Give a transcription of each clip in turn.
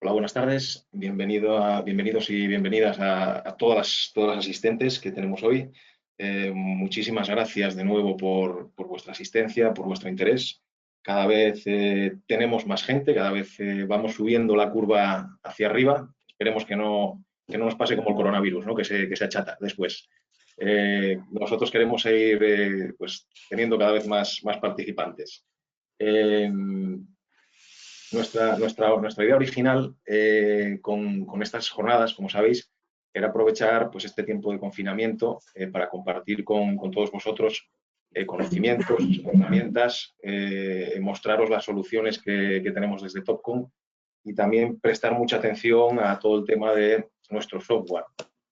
Hola, buenas tardes. Bienvenidos y bienvenidas a todas las asistentes que tenemos hoy. Muchísimas gracias de nuevo por vuestra asistencia, por vuestro interés. Cada vez tenemos más gente, cada vez vamos subiendo la curva hacia arriba. Esperemos que no nos pase como el coronavirus, ¿no? Que se achata después. Nosotros queremos seguir pues, teniendo cada vez más participantes. Eh, nuestra idea original con estas jornadas, como sabéis, era aprovechar pues, este tiempo de confinamiento para compartir con todos vosotros conocimientos, herramientas, mostraros las soluciones que tenemos desde Topcon y también prestar mucha atención a todo el tema de nuestro software,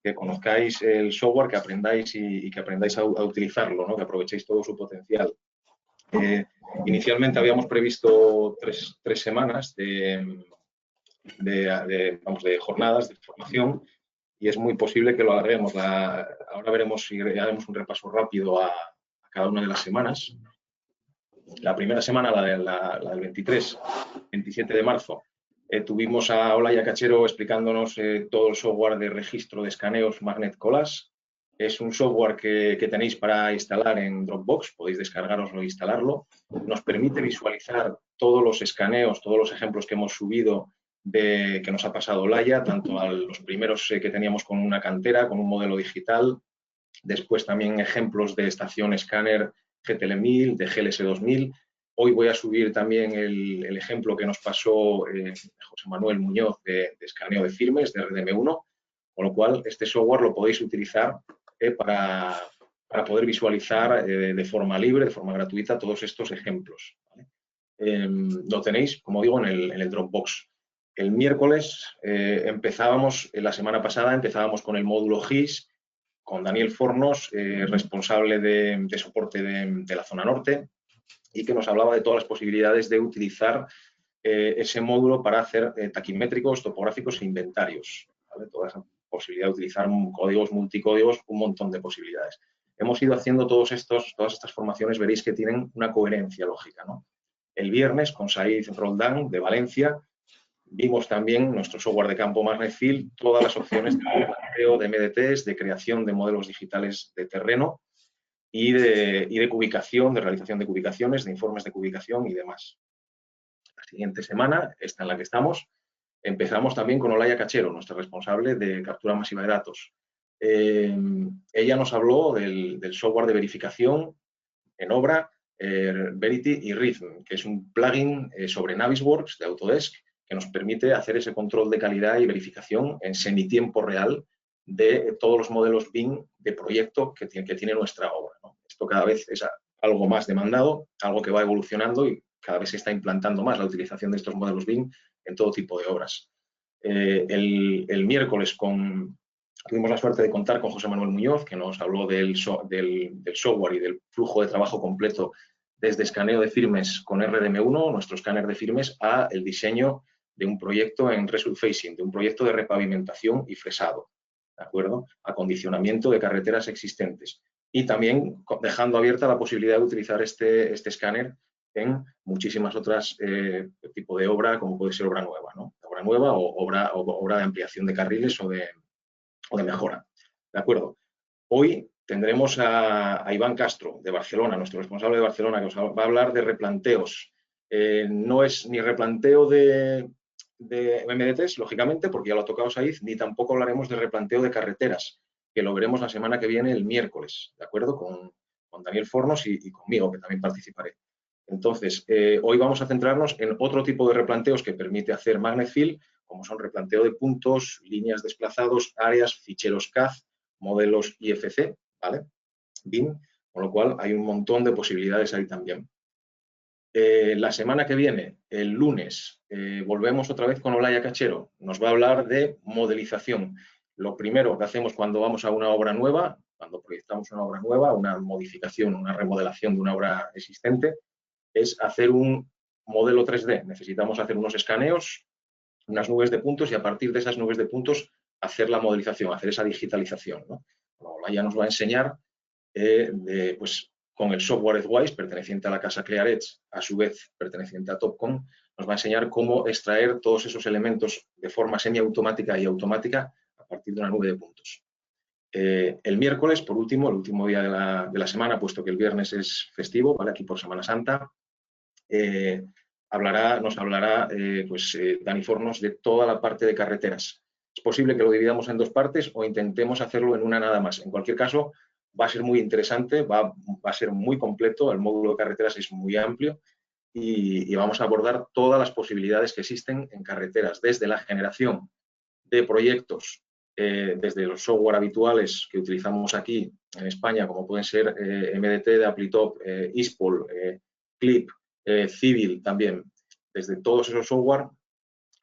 que conozcáis el software, que aprendáis y que aprendáis a utilizarlo, ¿no? Que aprovechéis todo su potencial. Inicialmente habíamos previsto tres semanas de jornadas de formación y es muy posible que lo alarguemos. Ahora veremos si haremos un repaso rápido a cada una de las semanas. La primera semana, la del 27 de marzo, tuvimos a Olaya Cachero explicándonos todo el software de registro de escaneos Magnet Collage. Es un software que tenéis para instalar en Dropbox, podéis descargaroslo e instalarlo. Nos permite visualizar todos los escaneos, todos los ejemplos que hemos subido que nos ha pasado Olaya, tanto a los primeros que teníamos con una cantera, con un modelo digital, después también ejemplos de estación escáner GTL1000, de GLS2000. Hoy voy a subir también el ejemplo que nos pasó José Manuel Muñoz de escaneo de firmes, de RDM1, con lo cual este software lo podéis utilizar para poder visualizar de forma libre, de forma gratuita, todos estos ejemplos. ¿Vale? Lo tenéis, como digo, en el Dropbox. El miércoles la semana pasada empezábamos con el módulo GIS, con Daniel Fornos, responsable de soporte de la zona norte, y que nos hablaba de todas las posibilidades de utilizar ese módulo para hacer taquimétricos, topográficos e inventarios. ¿Vale? Toda esa posibilidad de utilizar códigos, multicódigos, un montón de posibilidades. Hemos ido haciendo todas estas formaciones, veréis que tienen una coherencia lógica, ¿no? El viernes, con Said Roldán, de Valencia, vimos también nuestro software de campo MagnetField, todas las opciones de planteo de MDTs, de creación de modelos digitales de terreno y de cubicación, de realización de cubicaciones, de informes de cubicación y demás. La siguiente semana, esta en la que estamos, empezamos también con Olaya Cachero, nuestra responsable de captura masiva de datos. Ella nos habló del software de verificación en obra, Verity y Rhythm, que es un plugin sobre Navisworks de Autodesk que nos permite hacer ese control de calidad y verificación en semitiempo real de todos los modelos BIM de proyecto que tiene nuestra obra, ¿no? Esto cada vez es algo más demandado, algo que va evolucionando y cada vez se está implantando más la utilización de estos modelos BIM en todo tipo de obras. El miércoles tuvimos la suerte de contar con José Manuel Muñoz, que nos habló del software y del flujo de trabajo completo desde escaneo de firmes con RDM1, nuestro escáner de firmes, a el diseño de un proyecto en resurfacing, de un proyecto de repavimentación y fresado, ¿de acuerdo? Acondicionamiento de carreteras existentes. Y también dejando abierta la posibilidad de utilizar este escáner en muchísimas otras tipos de obra, como puede ser obra nueva, ¿no? Obra nueva o obra de ampliación de carriles o de mejora. ¿De acuerdo? Hoy tendremos a Iván Castro, de Barcelona, nuestro responsable de Barcelona, que os va a hablar de replanteos. No es ni replanteo de MDTs, lógicamente, porque ya lo ha tocado Said, ni tampoco hablaremos de replanteo de carreteras, que lo veremos la semana que viene, el miércoles, ¿de acuerdo? Con Daniel Fornos y conmigo, que también participaré. Entonces, hoy vamos a centrarnos en otro tipo de replanteos que permite hacer MagnetField, como son replanteo de puntos, líneas desplazados, áreas, ficheros CAD, modelos IFC, ¿vale? BIM, con lo cual hay un montón de posibilidades ahí también. La semana que viene, el lunes, volvemos otra vez con Olaya Cachero. Nos va a hablar de modelización. Lo primero que hacemos cuando vamos a una obra nueva, cuando proyectamos una obra nueva, una modificación, una remodelación de una obra existente, es hacer un modelo 3D. Necesitamos hacer unos escaneos, unas nubes de puntos y a partir de esas nubes de puntos hacer la modelización, hacer esa digitalización, ¿no? Olaya nos va a enseñar pues, con el software Edgewise, perteneciente a la casa ClearEdge, a su vez perteneciente a Topcon, nos va a enseñar cómo extraer todos esos elementos de forma semiautomática y automática a partir de una nube de puntos. El miércoles, por último, el último día de la semana, puesto que el viernes es festivo, ¿vale? Aquí por Semana Santa, nos hablará Dani Fornos de toda la parte de carreteras. Es posible que lo dividamos en dos partes o intentemos hacerlo en una nada más. En cualquier caso, va a ser muy interesante, va a ser muy completo, el módulo de carreteras es muy amplio y vamos a abordar todas las posibilidades que existen en carreteras, desde la generación de proyectos, desde los software habituales que utilizamos aquí en España, como pueden ser MDT de Applitop, ISPOL, Clip, Civil también, desde todos esos software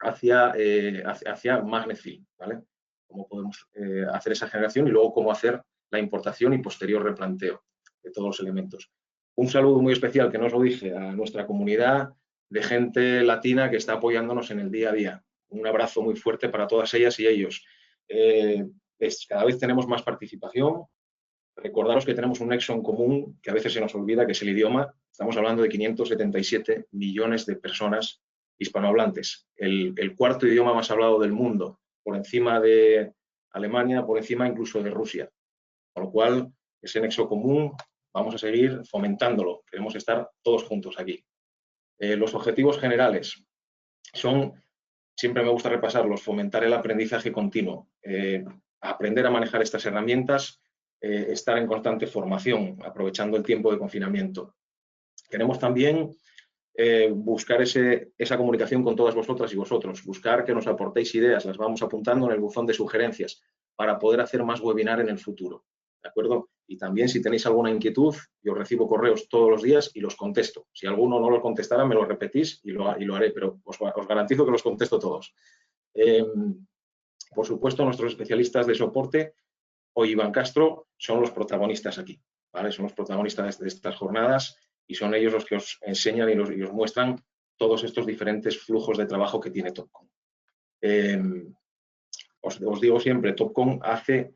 hacia Magnetfield, ¿vale? Cómo podemos hacer esa generación y luego cómo hacer la importación y posterior replanteo de todos los elementos. Un saludo muy especial, que no os lo dije, a nuestra comunidad de gente latina que está apoyándonos en el día a día. Un abrazo muy fuerte para todas ellas y ellos. Cada vez tenemos más participación. Recordaros que tenemos un nexo en común que a veces se nos olvida, que es el idioma. Estamos hablando de 577 millones de personas hispanohablantes. El cuarto idioma más hablado del mundo, por encima de Alemania, por encima incluso de Rusia. Con lo cual, ese nexo común vamos a seguir fomentándolo. Queremos estar todos juntos aquí. Los objetivos generales son, siempre me gusta repasarlos, fomentar el aprendizaje continuo, aprender a manejar estas herramientas, estar en constante formación, aprovechando el tiempo de confinamiento. Queremos también buscar esa comunicación con todas vosotras y vosotros, buscar que nos aportéis ideas, las vamos apuntando en el buzón de sugerencias para poder hacer más webinar en el futuro, ¿de acuerdo? Y también, si tenéis alguna inquietud, yo recibo correos todos los días y los contesto. Si alguno no lo contestara, me lo repetís y lo haré, pero os garantizo que los contesto todos. Por supuesto, nuestros especialistas de soporte, hoy Iván Castro, son los protagonistas aquí, ¿vale? Son los protagonistas de estas jornadas y son ellos los que os enseñan y os muestran todos estos diferentes flujos de trabajo que tiene Topcon. Os digo siempre, Topcon hace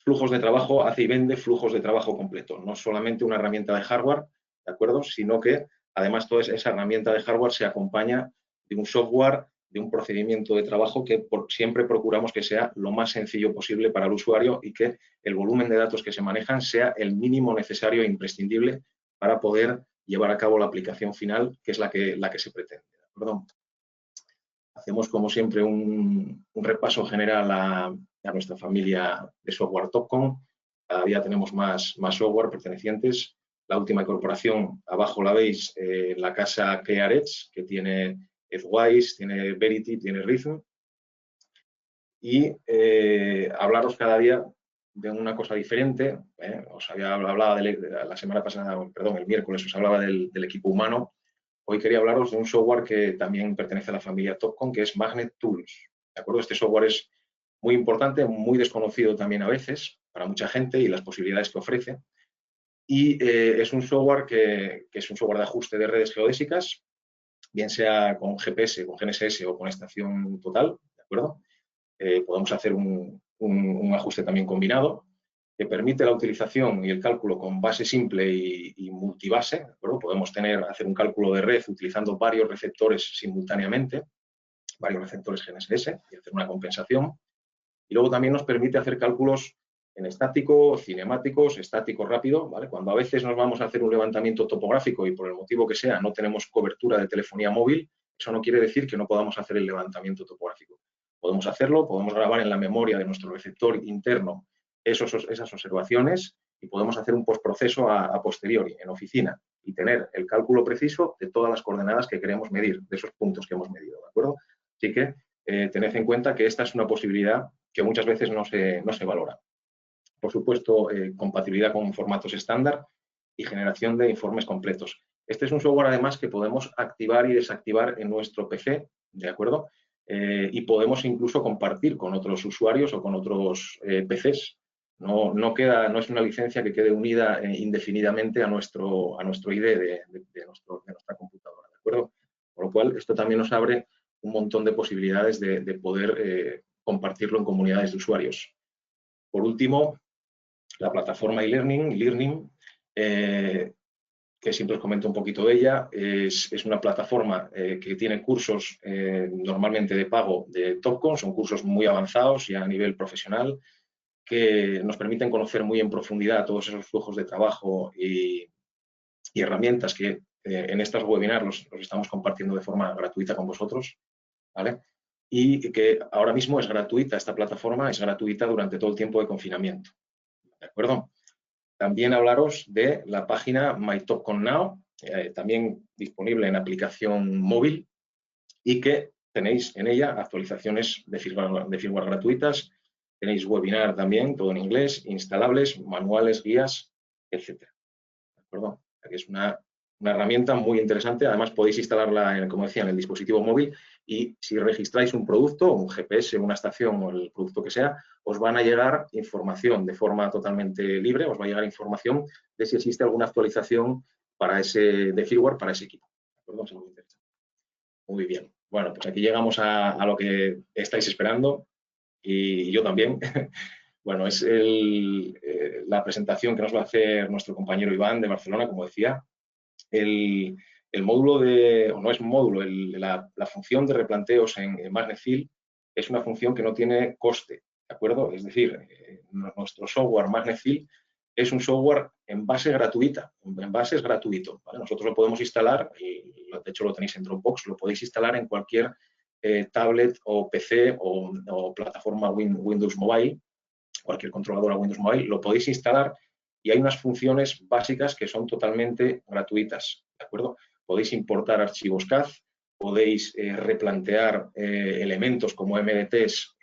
flujos de trabajo, hace y vende flujos de trabajo completo, no solamente una herramienta de hardware, ¿de acuerdo? Sino que además toda esa herramienta de hardware se acompaña de un software, de un procedimiento de trabajo que siempre procuramos que sea lo más sencillo posible para el usuario y que el volumen de datos que se manejan sea el mínimo necesario e imprescindible para poder llevar a cabo la aplicación final, que es la que se pretende, ¿de acuerdo? Hacemos, como siempre, un repaso general a nuestra familia de software Topcon. Cada día tenemos más software pertenecientes. La última incorporación, abajo la veis, la casa CareEdge, que tiene Edgewise, tiene Verity, tiene Rhythm. Y hablaros cada día de una cosa diferente. Os había hablado la semana pasada, perdón, el miércoles os hablaba del equipo humano. Hoy quería hablaros de un software que también pertenece a la familia Topcon, que es Magnet Tools. ¿De acuerdo? Este software es muy importante, muy desconocido también a veces para mucha gente y las posibilidades que ofrece. Y es un software que es un software de ajuste de redes geodésicas, bien sea con GPS, con GNSS o con estación total, ¿de acuerdo? Podemos hacer un ajuste también combinado, que permite la utilización y el cálculo con base simple y multibase, ¿de acuerdo? Podemos hacer un cálculo de red utilizando varios receptores simultáneamente, varios receptores GNSS, y hacer una compensación. Y luego también nos permite hacer cálculos en estático, cinemáticos, estático rápido, ¿vale? Cuando a veces nos vamos a hacer un levantamiento topográfico y por el motivo que sea no tenemos cobertura de telefonía móvil, eso no quiere decir que no podamos hacer el levantamiento topográfico. Podemos hacerlo, podemos grabar en la memoria de nuestro receptor interno esas observaciones y podemos hacer un postproceso a posteriori, en oficina, y tener el cálculo preciso de todas las coordenadas que queremos medir, de esos puntos que hemos medido, ¿de acuerdo? Así que tened en cuenta que esta es una posibilidad que muchas veces no se valora. Por supuesto, compatibilidad con formatos estándar y generación de informes completos. Este es un software, además, que podemos activar y desactivar en nuestro PC, ¿de acuerdo? Y podemos incluso compartir con otros usuarios o con otros PCs. No es una licencia que quede unida indefinidamente a nuestro ID de nuestra computadora, ¿de acuerdo? Por lo cual, esto también nos abre un montón de posibilidades de poder compartirlo en comunidades de usuarios. Por último, la plataforma e-learning que siempre os comento un poquito de ella. Es una plataforma que tiene cursos normalmente de pago de Topcon, son cursos muy avanzados y a nivel profesional, que nos permiten conocer muy en profundidad todos esos flujos de trabajo y herramientas que en estos webinars los estamos compartiendo de forma gratuita con vosotros, ¿vale? Y que ahora mismo es gratuita, esta plataforma es gratuita durante todo el tiempo de confinamiento, ¿de acuerdo? También hablaros de la página My Topcon Now, también disponible en aplicación móvil y que tenéis en ella actualizaciones de firmware gratuitas, tenéis webinar también, todo en inglés, instalables, manuales, guías, etcétera. ¿De acuerdo? Es una herramienta muy interesante. Además, podéis instalarla, como decía, en el dispositivo móvil y si registráis un producto, un GPS, una estación o el producto que sea, os van a llegar información de forma totalmente libre, os va a llegar información de si existe alguna actualización de firmware para ese equipo. ¿De acuerdo? Es muy interesante. Muy bien. Bueno, pues aquí llegamos a lo que estáis esperando y yo también. Bueno, es la presentación que nos va a hacer nuestro compañero Iván de Barcelona, como decía. El módulo o no es un módulo, la función de replanteos en MagnetField es una función que no tiene coste, ¿de acuerdo? Es decir, nuestro software MagnetField es un software en base gratuita, en base es gratuito, ¿vale? Nosotros lo podemos instalar, y de hecho lo tenéis en Dropbox, lo podéis instalar en cualquier tablet o PC o plataforma Windows Mobile, cualquier controladora Windows Mobile, lo podéis instalar y hay unas funciones básicas que son totalmente gratuitas, ¿de acuerdo? Podéis importar archivos CAD, podéis replantear elementos como MDTs,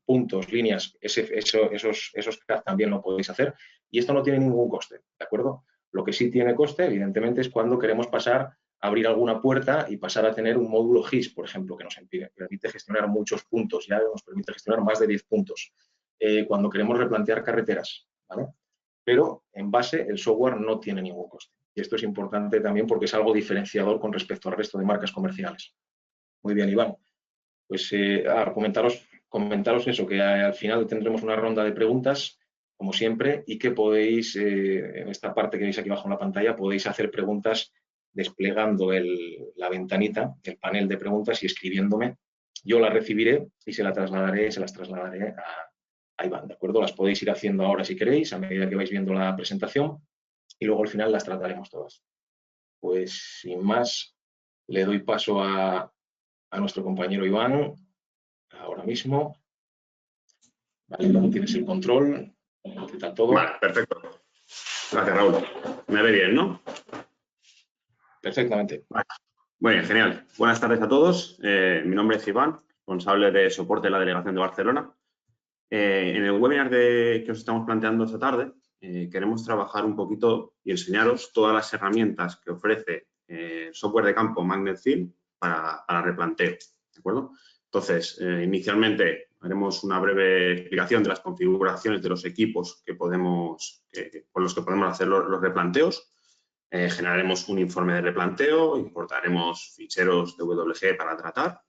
puntos, líneas, esos CAD también lo podéis hacer y esto no tiene ningún coste, ¿de acuerdo? Lo que sí tiene coste, evidentemente, es cuando queremos pasar a abrir alguna puerta y pasar a tener un módulo GIS, por ejemplo, que nos permite gestionar muchos puntos, ya nos permite gestionar más de 10 puntos. Cuando queremos replantear carreteras, ¿vale? Pero en base el software no tiene ningún coste. Y esto es importante también porque es algo diferenciador con respecto al resto de marcas comerciales. Muy bien, Iván. Pues comentaros eso, que al final tendremos una ronda de preguntas, como siempre, y que podéis, en esta parte que veis aquí abajo en la pantalla, podéis hacer preguntas desplegando la ventanita, el panel de preguntas y escribiéndome. Yo las recibiré y se las trasladaré a Iván, ¿de acuerdo? Las podéis ir haciendo ahora si queréis, a medida que vais viendo la presentación, y luego al final las trataremos todas. Pues sin más, le doy paso a nuestro compañero Iván, ahora mismo. Vale, Iván, tienes el control. ¿Qué tal todo? Vale, perfecto. Gracias, Raúl. Me ve bien, ¿no? Perfectamente. Vale. Muy bien, genial. Buenas tardes a todos. Mi nombre es Iván, responsable de soporte de la Delegación de Barcelona. En el webinar que os estamos planteando esta tarde, queremos trabajar un poquito y enseñaros todas las herramientas que ofrece el software de campo MagnetField para replanteo, ¿de acuerdo? Entonces, inicialmente haremos una breve explicación de las configuraciones de los equipos con los que podemos hacer los replanteos. Generaremos un informe de replanteo, importaremos ficheros de WG para tratar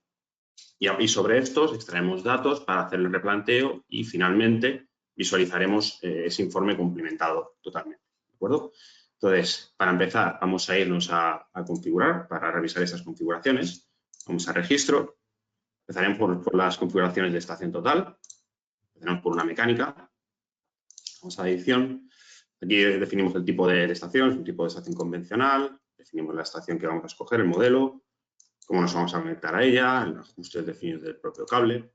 y sobre estos extraemos datos para hacer el replanteo y finalmente visualizaremos ese informe cumplimentado totalmente, ¿de acuerdo? Entonces, para empezar, vamos a irnos a configurar para revisar esas configuraciones. Vamos a registro. Empezaremos por las configuraciones de estación total. Empezaremos por una mecánica. Vamos a edición. Aquí definimos el tipo de estación, es un tipo de estación convencional. Definimos la estación que vamos a escoger, el modelo, cómo nos vamos a conectar a ella, los ajustes definidos del propio cable.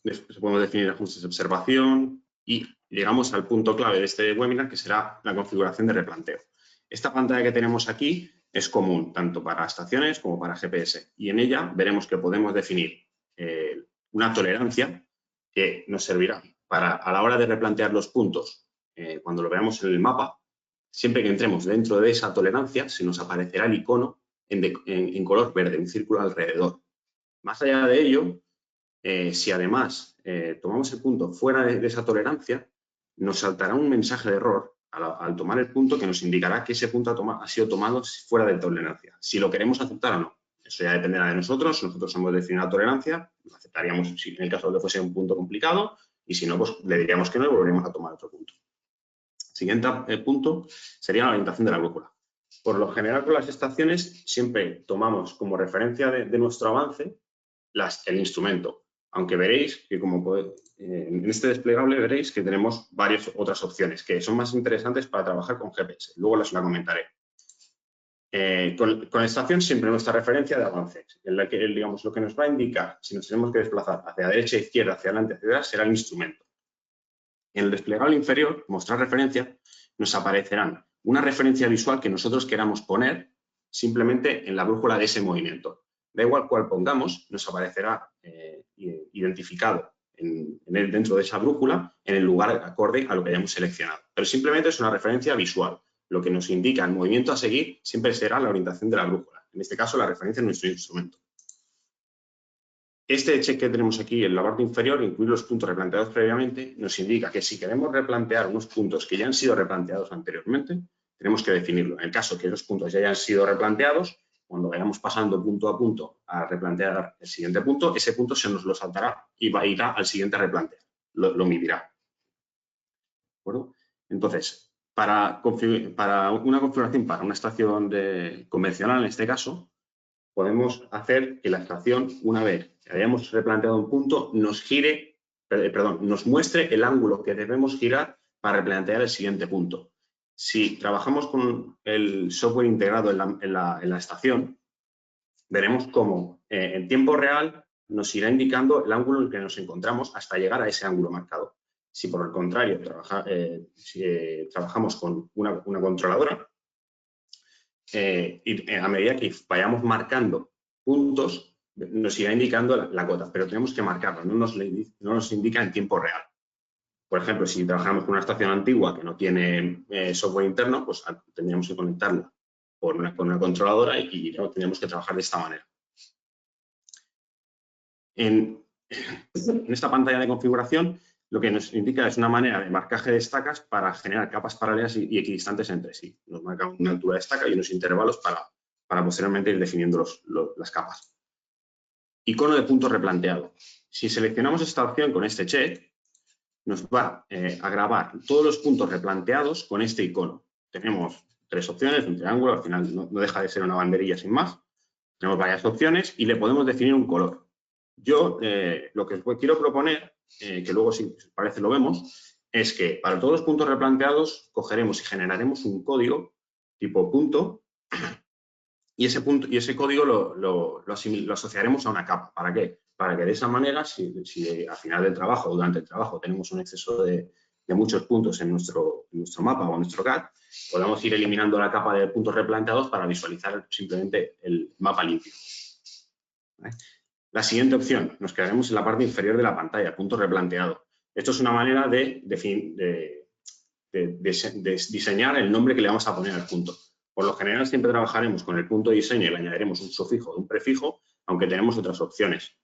Después podemos definir ajustes de observación y llegamos al punto clave de este webinar, que será la configuración de replanteo. Esta pantalla que tenemos aquí es común tanto para estaciones como para GPS y en ella veremos que podemos definir una tolerancia que nos servirá para, a la hora de replantear los puntos, cuando lo veamos en el mapa, siempre que entremos dentro de esa tolerancia se nos aparecerá el icono en color verde, un círculo alrededor. Más allá de ello, si además tomamos el punto fuera de esa tolerancia, nos saltará un mensaje de error al tomar el punto que nos indicará que ese punto ha sido tomado fuera de tolerancia, si lo queremos aceptar o no. Eso ya dependerá de nosotros. Nosotros hemos definido la tolerancia, lo aceptaríamos si en el caso de que fuese un punto complicado y si no, pues le diríamos que no y volveríamos a tomar otro punto. Siguiente punto sería la orientación de la brújula. Por lo general, con las estaciones siempre tomamos como referencia de nuestro avance el instrumento, aunque veréis que en este desplegable veréis que tenemos varias otras opciones que son más interesantes para trabajar con GPS. Luego las comentaré. Con la estación siempre nuestra referencia de avances, en la que digamos, lo que nos va a indicar si nos tenemos que desplazar hacia derecha, izquierda, hacia adelante, hacia atrás, será el instrumento. En el desplegable inferior, mostrar referencia, nos aparecerán una referencia visual que nosotros queramos poner simplemente en la brújula de ese movimiento. Da igual cuál pongamos, nos aparecerá identificado dentro de esa brújula en el lugar acorde a lo que hayamos seleccionado. Pero simplemente es una referencia visual. Lo que nos indica el movimiento a seguir siempre será la orientación de la brújula. En este caso, la referencia en nuestro instrumento. Este check que tenemos aquí en la parte inferior, incluir los puntos replanteados previamente, nos indica que si queremos replantear unos puntos que ya han sido replanteados anteriormente, tenemos que definirlo. En el caso que los puntos ya hayan sido replanteados, cuando vayamos pasando punto a punto a replantear el siguiente punto, ese punto se nos lo saltará y irá al siguiente replanteo. Lo medirá. ¿De acuerdo? Entonces, para una configuración para una estación convencional, en este caso, podemos hacer que la estación, una vez que hayamos replanteado un punto, nos muestre el ángulo que debemos girar para replantear el siguiente punto. Si trabajamos con el software integrado en la estación, veremos cómo en tiempo real nos irá indicando el ángulo en el que nos encontramos hasta llegar a ese ángulo marcado. Si por el contrario trabajamos con una controladora, y a medida que vayamos marcando puntos, nos irá indicando la cota, pero tenemos que marcarlo, no nos indica en tiempo real. Por ejemplo, si trabajamos con una estación antigua que no tiene software interno, pues tendríamos que conectarla con una controladora y tendríamos que trabajar de esta manera. En esta pantalla de configuración, lo que nos indica es una manera de marcaje de estacas para generar capas paralelas y equidistantes entre sí. Nos marca una altura de estaca y unos intervalos para posteriormente ir definiendo las capas. Icono de punto replanteado. Si seleccionamos esta opción con este check, nos va a grabar todos los puntos replanteados con este icono. Tenemos 3 opciones, un triángulo, al final no deja de ser una banderilla sin más. Tenemos varias opciones y le podemos definir un color. Yo lo que os quiero proponer, que luego si os parece lo vemos, es que para todos los puntos replanteados cogeremos y generaremos un código tipo punto y ese código lo asociaremos a una capa. ¿Para qué? Para que de esa manera, si al final del trabajo o durante el trabajo tenemos un exceso de muchos puntos en nuestro mapa o en nuestro CAD, podamos ir eliminando la capa de puntos replanteados para visualizar simplemente el mapa limpio. ¿Vale? La siguiente opción, nos quedaremos en la parte inferior de la pantalla, punto replanteado. Esto es una manera de diseñar el nombre que le vamos a poner al punto. Por lo general siempre trabajaremos con el punto de diseño y le añadiremos un sufijo o un prefijo, aunque tenemos otras opciones.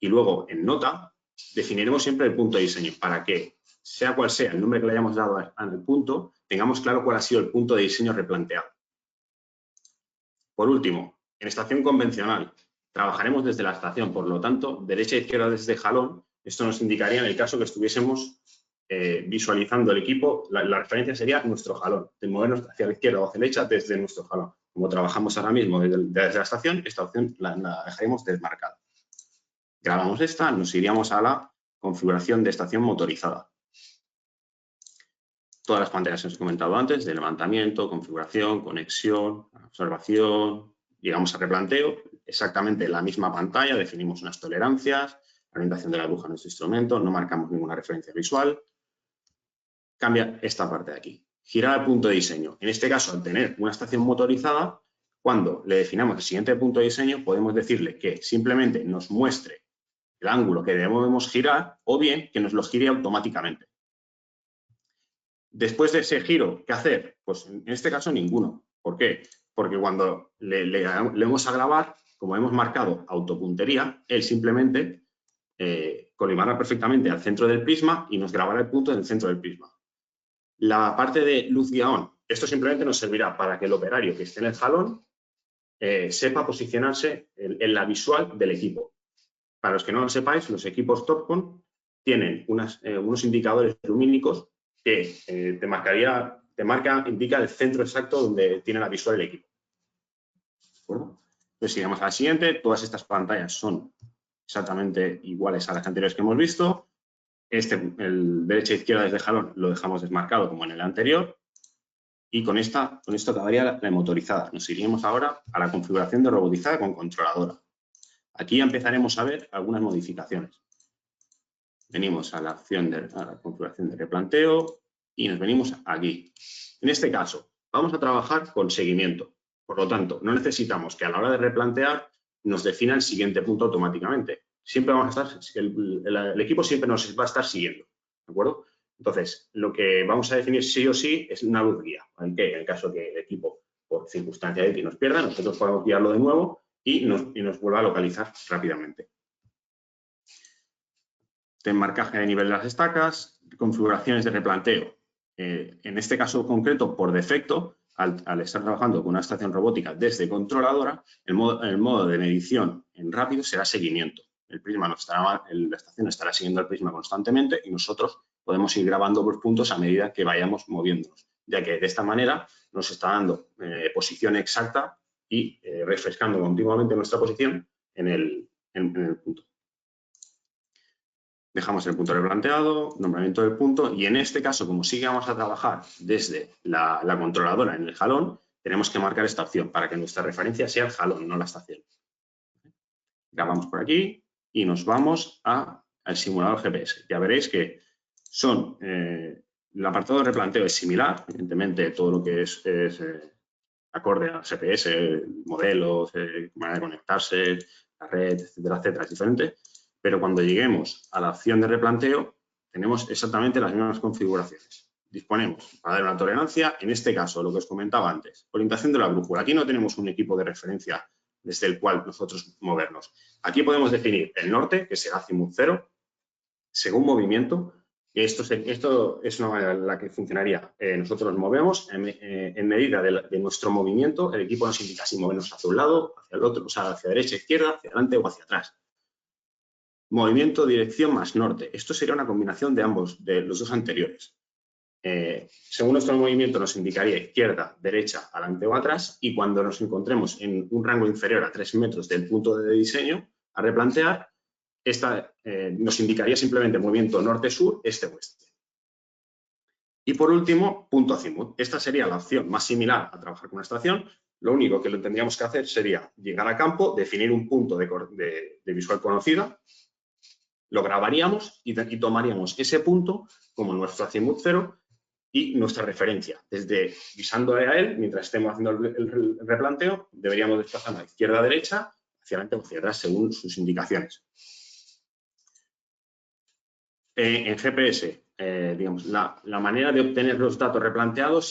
Y luego en nota definiremos siempre el punto de diseño para que, sea cual sea el nombre que le hayamos dado al punto, tengamos claro cuál ha sido el punto de diseño replanteado. Por último, en estación convencional, trabajaremos desde la estación, por lo tanto, derecha e izquierda desde jalón. Esto nos indicaría en el caso que estuviésemos visualizando el equipo, la referencia sería nuestro jalón, de movernos hacia la izquierda o hacia la derecha desde nuestro jalón. Como trabajamos ahora mismo desde la estación, esta opción la dejaremos desmarcada. Grabamos esta, nos iríamos a la configuración de estación motorizada. Todas las pantallas que os he comentado antes, de levantamiento, configuración, conexión, observación, llegamos a replanteo, exactamente la misma pantalla, definimos unas tolerancias, la orientación de la aguja en nuestro instrumento, no marcamos ninguna referencia visual. Cambia esta parte de aquí. Girar al punto de diseño. En este caso, al tener una estación motorizada, cuando le definamos el siguiente punto de diseño, podemos decirle que simplemente nos muestre el ángulo que debemos girar o bien que nos lo gire automáticamente. Después de ese giro, ¿qué hacer? Pues en este caso ninguno. ¿Por qué? Porque cuando le vamos a grabar, como hemos marcado autopuntería, él simplemente colimará perfectamente al centro del prisma y nos grabará el punto en el centro del prisma. La parte de luz guía on, esto simplemente nos servirá para que el operario que esté en el jalón sepa posicionarse en la visual del equipo. Para los que no lo sepáis, los equipos Topcon tienen unos indicadores lumínicos que indica el centro exacto donde tiene la visual el equipo. ¿De acuerdo? Entonces, si vamos a la siguiente, todas estas pantallas son exactamente iguales a las anteriores que hemos visto. El derecha e izquierda desde jalón lo dejamos desmarcado como en el anterior. Y con esto acabaría la motorizada. Nos iríamos ahora a la configuración de robotizada con controladora. Aquí ya empezaremos a ver algunas modificaciones. Venimos a la configuración de replanteo y nos venimos aquí. En este caso, vamos a trabajar con seguimiento. Por lo tanto, no necesitamos que a la hora de replantear nos defina el siguiente punto automáticamente. Siempre vamos a estar, el equipo siempre nos va a estar siguiendo. ¿De acuerdo? Entonces, lo que vamos a definir sí o sí es una luz guía. En el caso que el equipo, por circunstancia X, nos pierda, nosotros podemos guiarlo de nuevo y nos vuelva a localizar rápidamente. Marcaje de nivel de las estacas, configuraciones de replanteo. En este caso concreto, por defecto, al estar trabajando con una estación robótica desde controladora, el modo de medición en rápido será seguimiento. La estación estará siguiendo el prisma constantemente y nosotros podemos ir grabando los puntos a medida que vayamos moviéndonos, ya que de esta manera nos está dando posición exacta y refrescando continuamente nuestra posición en el punto. Dejamos el punto replanteado, nombramiento del punto y en este caso, como sí que vamos a trabajar desde la controladora en el jalón, tenemos que marcar esta opción para que nuestra referencia sea el jalón, no la estación. Grabamos por aquí y nos vamos al simulador GPS. Ya veréis que el apartado de replanteo es similar, evidentemente todo lo que es acorde al GPS, modelos, manera de conectarse, la red, etcétera, es diferente. Pero cuando lleguemos a la opción de replanteo, tenemos exactamente las mismas configuraciones. Disponemos para dar una tolerancia, en este caso, lo que os comentaba antes, orientación de la brújula. Aquí no tenemos un equipo de referencia desde el cual nosotros movernos. Aquí podemos definir el norte, que será azimut 0, según movimiento. Esto es una manera en la que funcionaría. Nosotros nos movemos en medida de nuestro movimiento. El equipo nos indica si movernos hacia un lado, hacia el otro, o sea, hacia derecha, izquierda, hacia adelante o hacia atrás. Movimiento, dirección más norte. Esto sería una combinación de los dos anteriores. Según nuestro movimiento nos indicaría izquierda, derecha, adelante o atrás y cuando nos encontremos en un rango inferior a 3 metros del punto de diseño a replantear, nos indicaría simplemente movimiento norte-sur, este-oeste. Y por último, punto azimut. Esta sería la opción más similar a trabajar con una estación. Lo único que tendríamos que hacer sería llegar a campo, definir un punto de visual conocida, lo grabaríamos y tomaríamos ese punto como nuestro azimut 0 y nuestra referencia. Desde visando a él, mientras estemos haciendo el replanteo, deberíamos desplazarnos a izquierda, derecha, hacia adelante o hacia atrás, según sus indicaciones. En GPS, digamos, la manera de obtener los datos replanteados,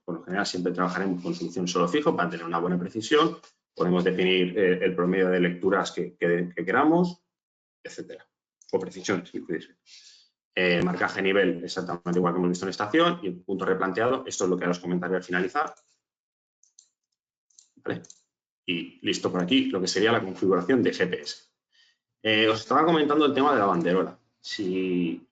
por lo general, siempre trabajaremos con solución solo fijo para tener una buena precisión. Podemos definir el promedio de lecturas que queramos, etcétera. O precisión, si pudiese. Marcaje de nivel exactamente igual que hemos visto en estación y el punto replanteado, esto es lo que os comentaré al finalizar. ¿Vale? Y listo por aquí lo que sería la configuración de GPS. Os estaba comentando el tema de la banderola. El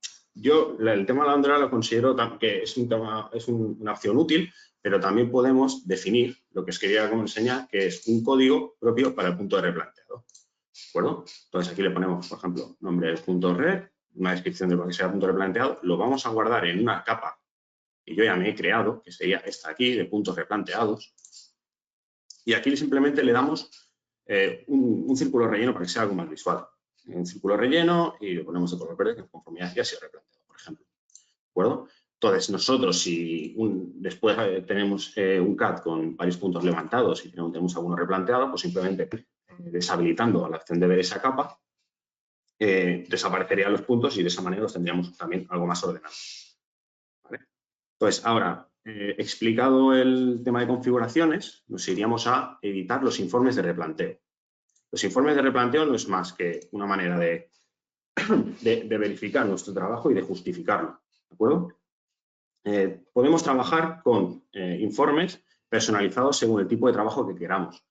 tema de la banderola lo considero que es una opción útil, pero también podemos definir lo que os quería enseñar, que es un código propio para el punto de replanteado. ¿De acuerdo? Entonces aquí le ponemos, por ejemplo, nombre del punto red, una descripción de lo que sea el punto replanteado, lo vamos a guardar en una capa que yo ya me he creado, que sería esta aquí, de puntos replanteados. Y aquí simplemente le damos un círculo relleno para que sea algo más visual. Un círculo relleno y lo ponemos de color verde, que conforme ya ha sido replanteado, por ejemplo. ¿De acuerdo? Entonces, nosotros, si después tenemos un CAD con varios puntos levantados y tenemos alguno replanteado, pues simplemente deshabilitando la opción de ver esa capa, desaparecerían los puntos y de esa manera los tendríamos también algo más ordenados. ¿Vale? Entonces, ahora, explicado el tema de configuraciones, nos iríamos a editar los informes de replanteo. Los informes de replanteo no es más que una manera de verificar nuestro trabajo y de justificarlo. ¿De acuerdo? Podemos trabajar con informes personalizados según el tipo de trabajo que queramos.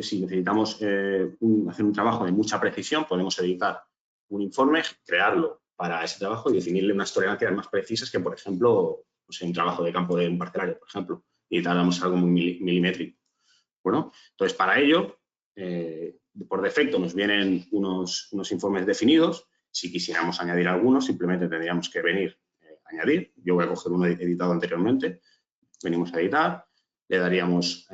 Si necesitamos hacer un trabajo de mucha precisión, podemos editar un informe, crearlo para ese trabajo y definirle unas tolerancias más precisas que, por ejemplo, pues, un trabajo de campo de un parcelario, por ejemplo, y necesitáramos algo muy milimétrico. Bueno, entonces, para ello, por defecto nos vienen unos informes definidos. Si quisiéramos añadir algunos, simplemente tendríamos que venir a añadir. Yo voy a coger uno editado anteriormente. Venimos a editar, le daríamos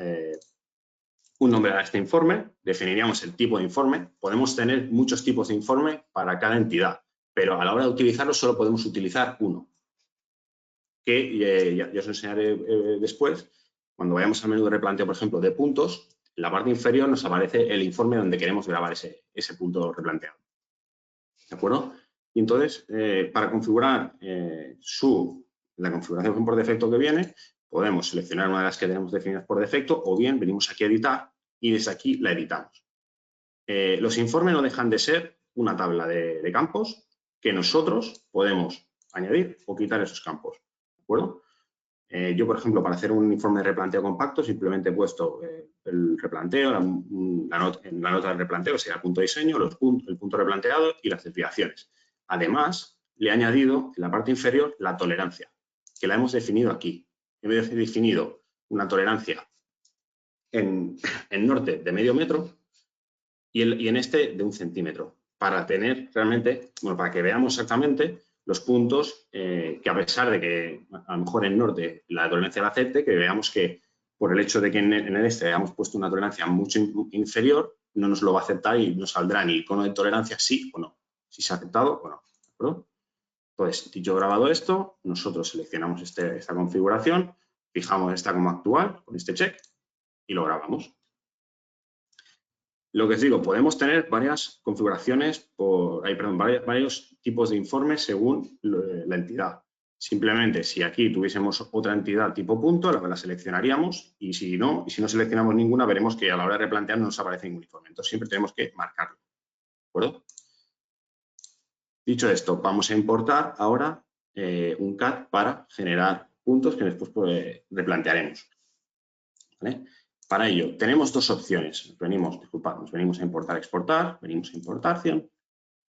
un nombre a este informe, definiríamos el tipo de informe. Podemos tener muchos tipos de informe para cada entidad, pero a la hora de utilizarlo solo podemos utilizar uno, que ya os enseñaré después. Cuando vayamos al menú de replanteo, por ejemplo, de puntos, en la parte inferior nos aparece el informe donde queremos grabar ese punto replanteado. ¿De acuerdo? Y entonces, para configurar la configuración por defecto que viene, podemos seleccionar una de las que tenemos definidas por defecto o bien venimos aquí a editar y desde aquí la editamos. Los informes no dejan de ser una tabla de campos que nosotros podemos añadir o quitar esos campos. ¿De acuerdo? Yo, por ejemplo, para hacer un informe de replanteo compacto, simplemente he puesto el replanteo, la nota del replanteo, que sería el punto de diseño, el punto replanteado y las desviaciones. Además, le he añadido en la parte inferior la tolerancia, que la hemos definido aquí. Hemos definido una tolerancia en norte de medio metro y en este de 1 centímetro, para tener realmente, bueno, para que veamos exactamente los puntos que a pesar de que a lo mejor en norte la tolerancia la acepte, que veamos que por el hecho de que en el este hayamos puesto una tolerancia mucho inferior, no nos lo va a aceptar y no saldrá ni icono de tolerancia sí o no, si se ha aceptado o no. ¿De acuerdo? Entonces, dicho grabado esto, nosotros seleccionamos esta configuración, fijamos esta como actual con este check y lo grabamos. Lo que os digo, podemos tener varias configuraciones, varios tipos de informes según la entidad. Simplemente, si aquí tuviésemos otra entidad tipo punto, la seleccionaríamos y si no seleccionamos ninguna, veremos que a la hora de replantear no nos aparece ningún informe. Entonces, siempre tenemos que marcarlo. ¿De acuerdo? Dicho esto, vamos a importar ahora un CAD para generar puntos que después replantearemos. ¿Vale? Para ello, tenemos dos opciones. Nos venimos a importar, exportar, venimos a importación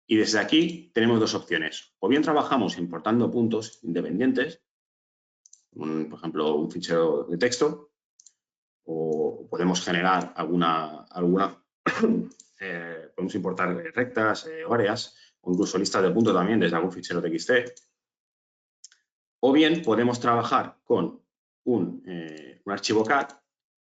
y desde aquí tenemos dos opciones. O bien trabajamos importando puntos independientes, por ejemplo, un fichero de texto, o podemos generar podemos importar rectas o áreas, o incluso listas de puntos también desde algún fichero TXT. O bien podemos trabajar con un archivo CAD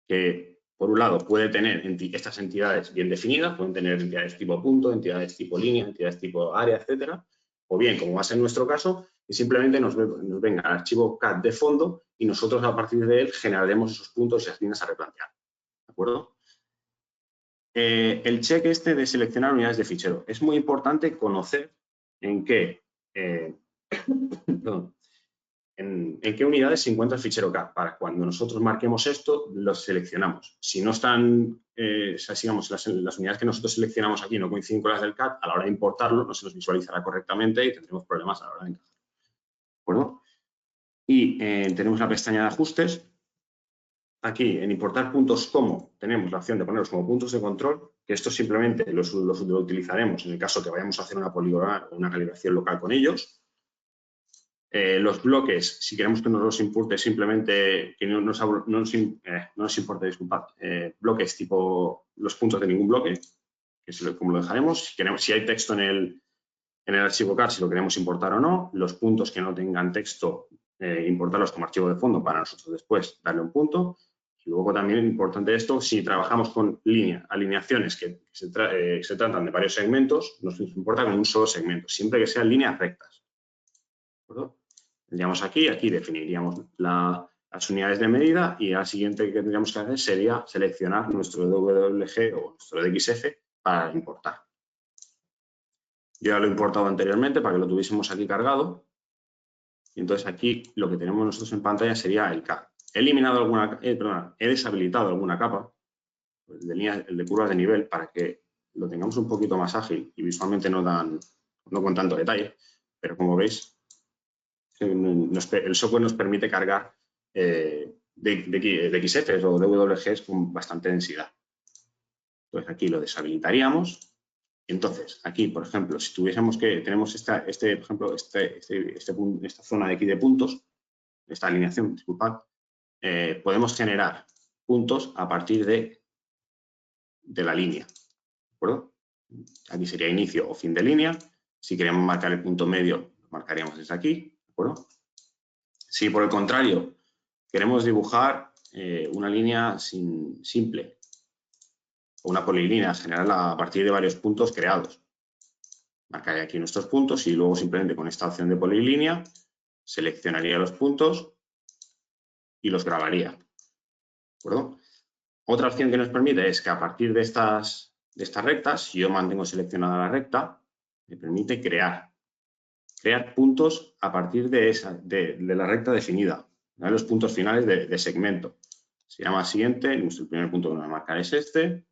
que, por un lado, puede tener estas entidades bien definidas, pueden tener entidades tipo punto, entidades tipo línea, entidades tipo área, etcétera. O bien, como va a ser nuestro caso, que simplemente nos venga el archivo CAD de fondo y nosotros a partir de él generaremos esos puntos y esas líneas a replantear. ¿De acuerdo? El check este de seleccionar unidades de fichero. Es muy importante conocer en qué unidades se encuentra el fichero CAD. Para cuando nosotros marquemos esto, los seleccionamos. Si no están, digamos, las unidades que nosotros seleccionamos aquí no coinciden con las del CAD, a la hora de importarlo no se nos visualizará correctamente y tendremos problemas a la hora de encajar. ¿De acuerdo? Y tenemos la pestaña de ajustes. Aquí, en importar puntos como, tenemos la opción de ponerlos como puntos de control, que esto simplemente lo utilizaremos en el caso que vayamos a hacer una poligonal o una calibración local con ellos. Los bloques, si queremos que nos los importe simplemente, que no nos importe, disculpad, bloques tipo los puntos de ningún bloque, que es como lo dejaremos. Si hay texto en el archivo CAD, si lo queremos importar o no. Los puntos que no tengan texto, importarlos como archivo de fondo para nosotros después darle un punto. Y luego también importante esto, si trabajamos con alineaciones que se tratan de varios segmentos, nos importa con un solo segmento, siempre que sean líneas rectas. ¿De acuerdo? Tendríamos aquí definiríamos las unidades de medida y al siguiente que tendríamos que hacer sería seleccionar nuestro DWG o nuestro DXF para importar. Yo ya lo he importado anteriormente para que lo tuviésemos aquí cargado. Y entonces aquí lo que tenemos nosotros en pantalla sería el CAD. He deshabilitado alguna capa, el de curvas de nivel, para que lo tengamos un poquito más ágil y visualmente no con tanto detalle. Pero como veis, el software nos permite cargar DXFs o DWGs con bastante densidad. Entonces aquí lo deshabilitaríamos Entonces, aquí, por ejemplo, si tuviésemos que, tenemos esta zona de aquí de puntos, esta alineación, disculpad, podemos generar puntos a partir de la línea, ¿de acuerdo? Aquí sería inicio o fin de línea. Si queremos marcar el punto medio, lo marcaríamos desde aquí, ¿de acuerdo? Si por el contrario queremos dibujar una línea simple o una polilínea general a partir de varios puntos creados, marcaría aquí nuestros puntos y luego simplemente con esta opción de polilínea seleccionaría los puntos y los grabaría, ¿de acuerdo? Otra opción que nos permite es que a partir de estas rectas, si yo mantengo seleccionada la recta, me permite crear puntos a partir de la recta definida, ¿vale? Los puntos finales de segmento. Se llama siguiente, nuestro primer punto que nos va a marcar es este.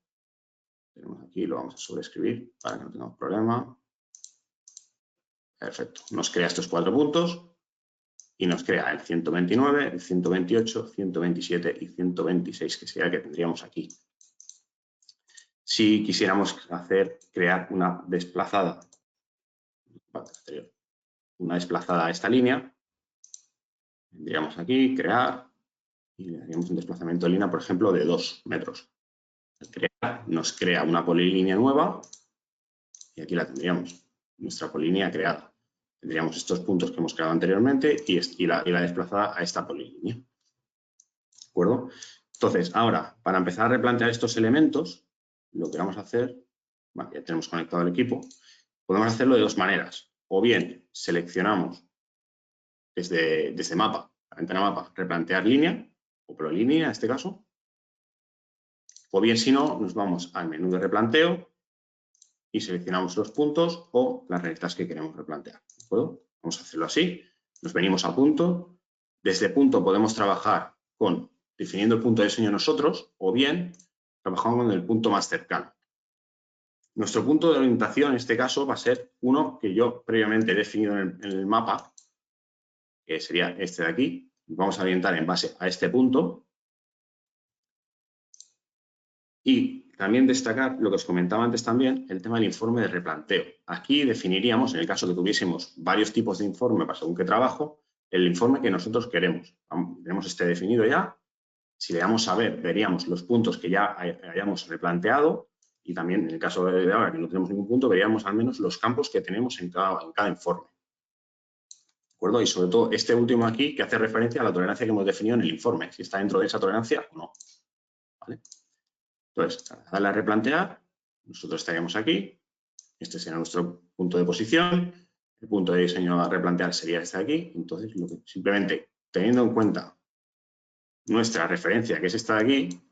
Tenemos aquí, lo vamos a sobreescribir para que no tengamos problema. Perfecto, nos crea estos 4 puntos y nos crea el 129, el 128, 127 y 126, que sería el que tendríamos aquí. Si quisiéramos crear una desplazada a esta línea, tendríamos aquí, crear, y le daríamos un desplazamiento de línea, por ejemplo, de 2 metros. Al crear, nos crea una polilínea nueva y aquí la tendríamos, nuestra polilínea creada. Tendríamos estos puntos que hemos creado anteriormente y la desplazada a esta polilínea. ¿De acuerdo? Entonces, ahora, para empezar a replantear estos elementos, lo que vamos a hacer, bueno, ya tenemos conectado el equipo, podemos hacerlo de 2 maneras. O bien seleccionamos desde mapa, la ventana mapa, replantear línea, o polilínea en este caso. O bien, si no, nos vamos al menú de replanteo y seleccionamos los puntos o las rectas que queremos replantear. ¿De acuerdo? Vamos a hacerlo así. Nos venimos a punto. Desde punto podemos trabajar definiendo el punto de diseño nosotros o bien trabajando con el punto más cercano. Nuestro punto de orientación en este caso va a ser uno que yo previamente he definido en el mapa, que sería este de aquí. Vamos a orientar en base a este punto. Y también destacar lo que os comentaba antes también, el tema del informe de replanteo. Aquí definiríamos, en el caso que tuviésemos varios tipos de informe para según qué trabajo, el informe que nosotros queremos. Tenemos este definido ya. Si le damos a ver, veríamos los puntos que ya hayamos replanteado y también, en el caso de ahora que no tenemos ningún punto, veríamos al menos los campos que tenemos en cada informe. ¿De acuerdo? Y sobre todo este último aquí que hace referencia a la tolerancia que hemos definido en el informe, si está dentro de esa tolerancia o no. ¿Vale? Entonces, al darle a replantear, nosotros estaríamos aquí. Este sería nuestro punto de posición. El punto de diseño a replantear sería este de aquí. Entonces, simplemente teniendo en cuenta nuestra referencia, que es esta de aquí,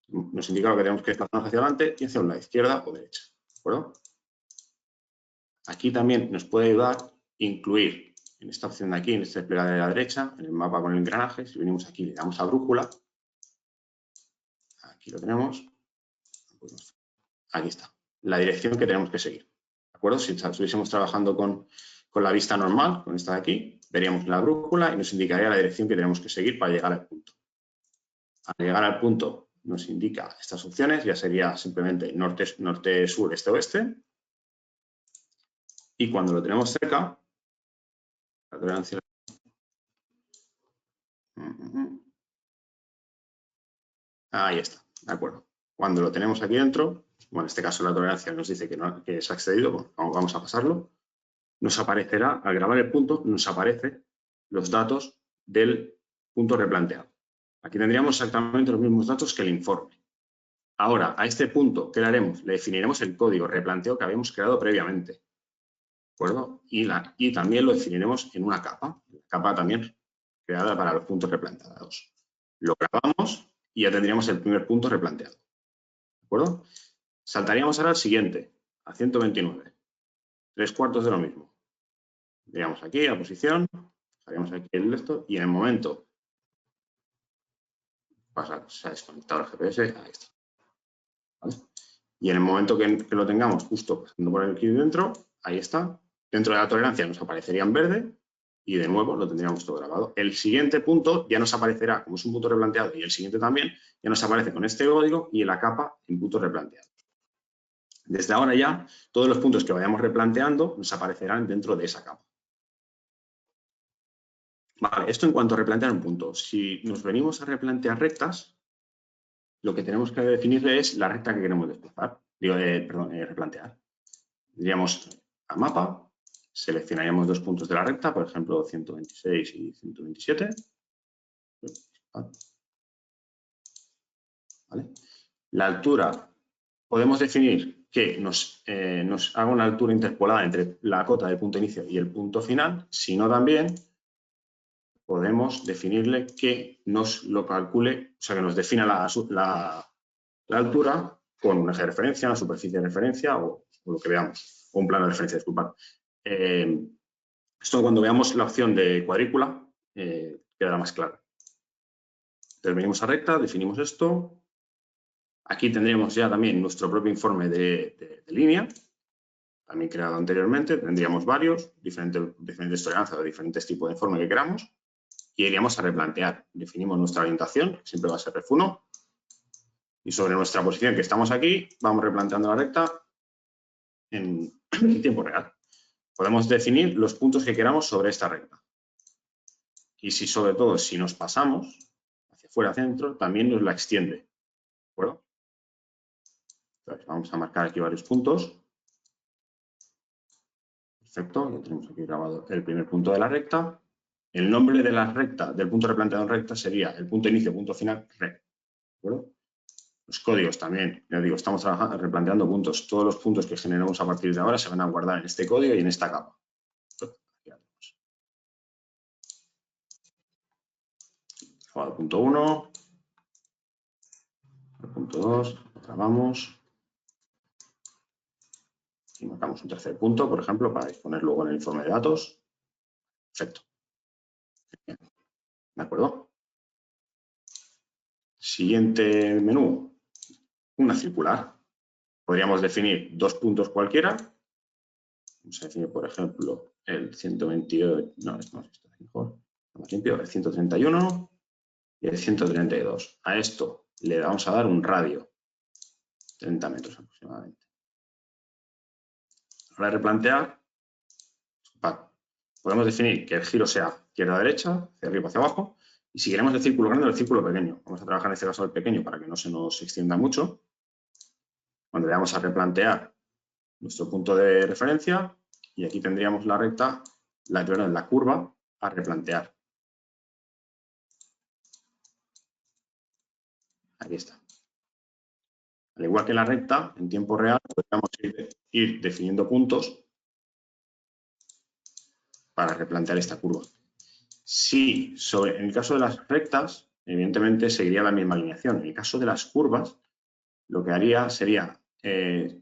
nos indica lo que tenemos que desplazarnos hacia adelante y hacia la izquierda o derecha. ¿De acuerdo? Aquí también nos puede ayudar incluir en esta opción de aquí, en este desplegable de la derecha, en el mapa con el engranaje. Si venimos aquí, le damos a brújula. Aquí lo tenemos. Aquí está, la dirección que tenemos que seguir. ¿De acuerdo? Si estuviésemos trabajando con la vista normal, con esta de aquí, veríamos la brújula y nos indicaría la dirección que tenemos que seguir para llegar al punto. Al llegar al punto nos indica estas opciones, ya sería simplemente norte, sur, este, oeste. Y cuando lo tenemos cerca, la tolerancia... Ahí está, de acuerdo. Cuando lo tenemos aquí dentro, bueno, en este caso la tolerancia nos dice que se ha excedido, bueno, vamos a pasarlo. Nos aparecerá, al grabar el punto, nos aparecen los datos del punto replanteado. Aquí tendríamos exactamente los mismos datos que el informe. Ahora, a este punto, ¿qué le haremos? Le definiremos el código replanteo que habíamos creado previamente. ¿De acuerdo? Y también lo definiremos en una capa también creada para los puntos replanteados. Lo grabamos y ya tendríamos el primer punto replanteado. ¿De acuerdo? Saltaríamos ahora al siguiente, a 129. 3/4 de lo mismo. Llegamos aquí a posición, haríamos aquí el esto y en el momento se ha desconectado el GPS, ahí está. ¿Vale? Y en el momento que lo tengamos justo pasando por aquí dentro, ahí está. Dentro de la tolerancia nos aparecería en verde y de nuevo lo tendríamos todo grabado. El siguiente punto ya nos aparecerá, como es un punto replanteado y el siguiente también, ya nos aparece con este código y en la capa en puntos replanteados. Desde ahora ya, todos los puntos que vayamos replanteando nos aparecerán dentro de esa capa. Vale, esto en cuanto a replantear un punto. Si nos venimos a replantear rectas, lo que tenemos que definirle es la recta que queremos desplazar, replantear. Iríamos a mapa, seleccionaríamos dos puntos de la recta, por ejemplo, 126 y 127. ¿Vale? La altura, podemos definir que nos haga una altura interpolada entre la cota del punto inicio y el punto final, sino también podemos definirle que nos lo calcule, o sea, que nos defina la altura con un eje de referencia, una superficie de referencia o lo que veamos, o un plano de referencia, disculpad. Esto cuando veamos la opción de cuadrícula quedará más claro. Entonces venimos a recta, definimos esto. Aquí tendríamos ya también nuestro propio informe de línea, también creado anteriormente. Tendríamos varios, diferentes tolerancias o diferentes tipos de informe que queramos. Y iríamos a replantear. Definimos nuestra orientación, que siempre va a ser ref1. Y sobre nuestra posición que estamos aquí, vamos replanteando la recta en tiempo real. Podemos definir los puntos que queramos sobre esta recta. Y si sobre todo, si nos pasamos hacia fuera, hacia adentro, también nos la extiende. ¿De acuerdo? Entonces, vamos a marcar aquí varios puntos. Perfecto, ya tenemos aquí grabado el primer punto de la recta. El nombre de la recta, del punto replanteado en recta, sería el punto inicio, punto final, rec. ¿De acuerdo? Los códigos también, ya digo, estamos replanteando puntos. Todos los puntos que generemos a partir de ahora se van a guardar en este código y en esta capa. Punto 1, punto 2, lo grabamos. Y marcamos un tercer punto, por ejemplo, para disponer luego en el informe de datos. Perfecto. ¿De acuerdo? Siguiente menú, una circular. Podríamos definir dos puntos cualquiera. Vamos a definir, por ejemplo, el 128, no, esto está mejor, más limpio, el 131 y el 132. A esto le vamos a dar un radio, 30 metros aproximadamente. Ahora de replantear, podemos definir que el giro sea izquierda-derecha, hacia arriba hacia abajo, y si queremos el círculo grande o el círculo pequeño. Vamos a trabajar en este caso el pequeño para que no se nos extienda mucho. Cuando le vamos a replantear nuestro punto de referencia, y aquí tendríamos la recta, la curva a replantear. Aquí está. Al igual que la recta, en tiempo real, podríamos ir definiendo puntos para replantear esta curva. Si en el caso de las rectas, evidentemente seguiría la misma alineación. En el caso de las curvas, lo que haría sería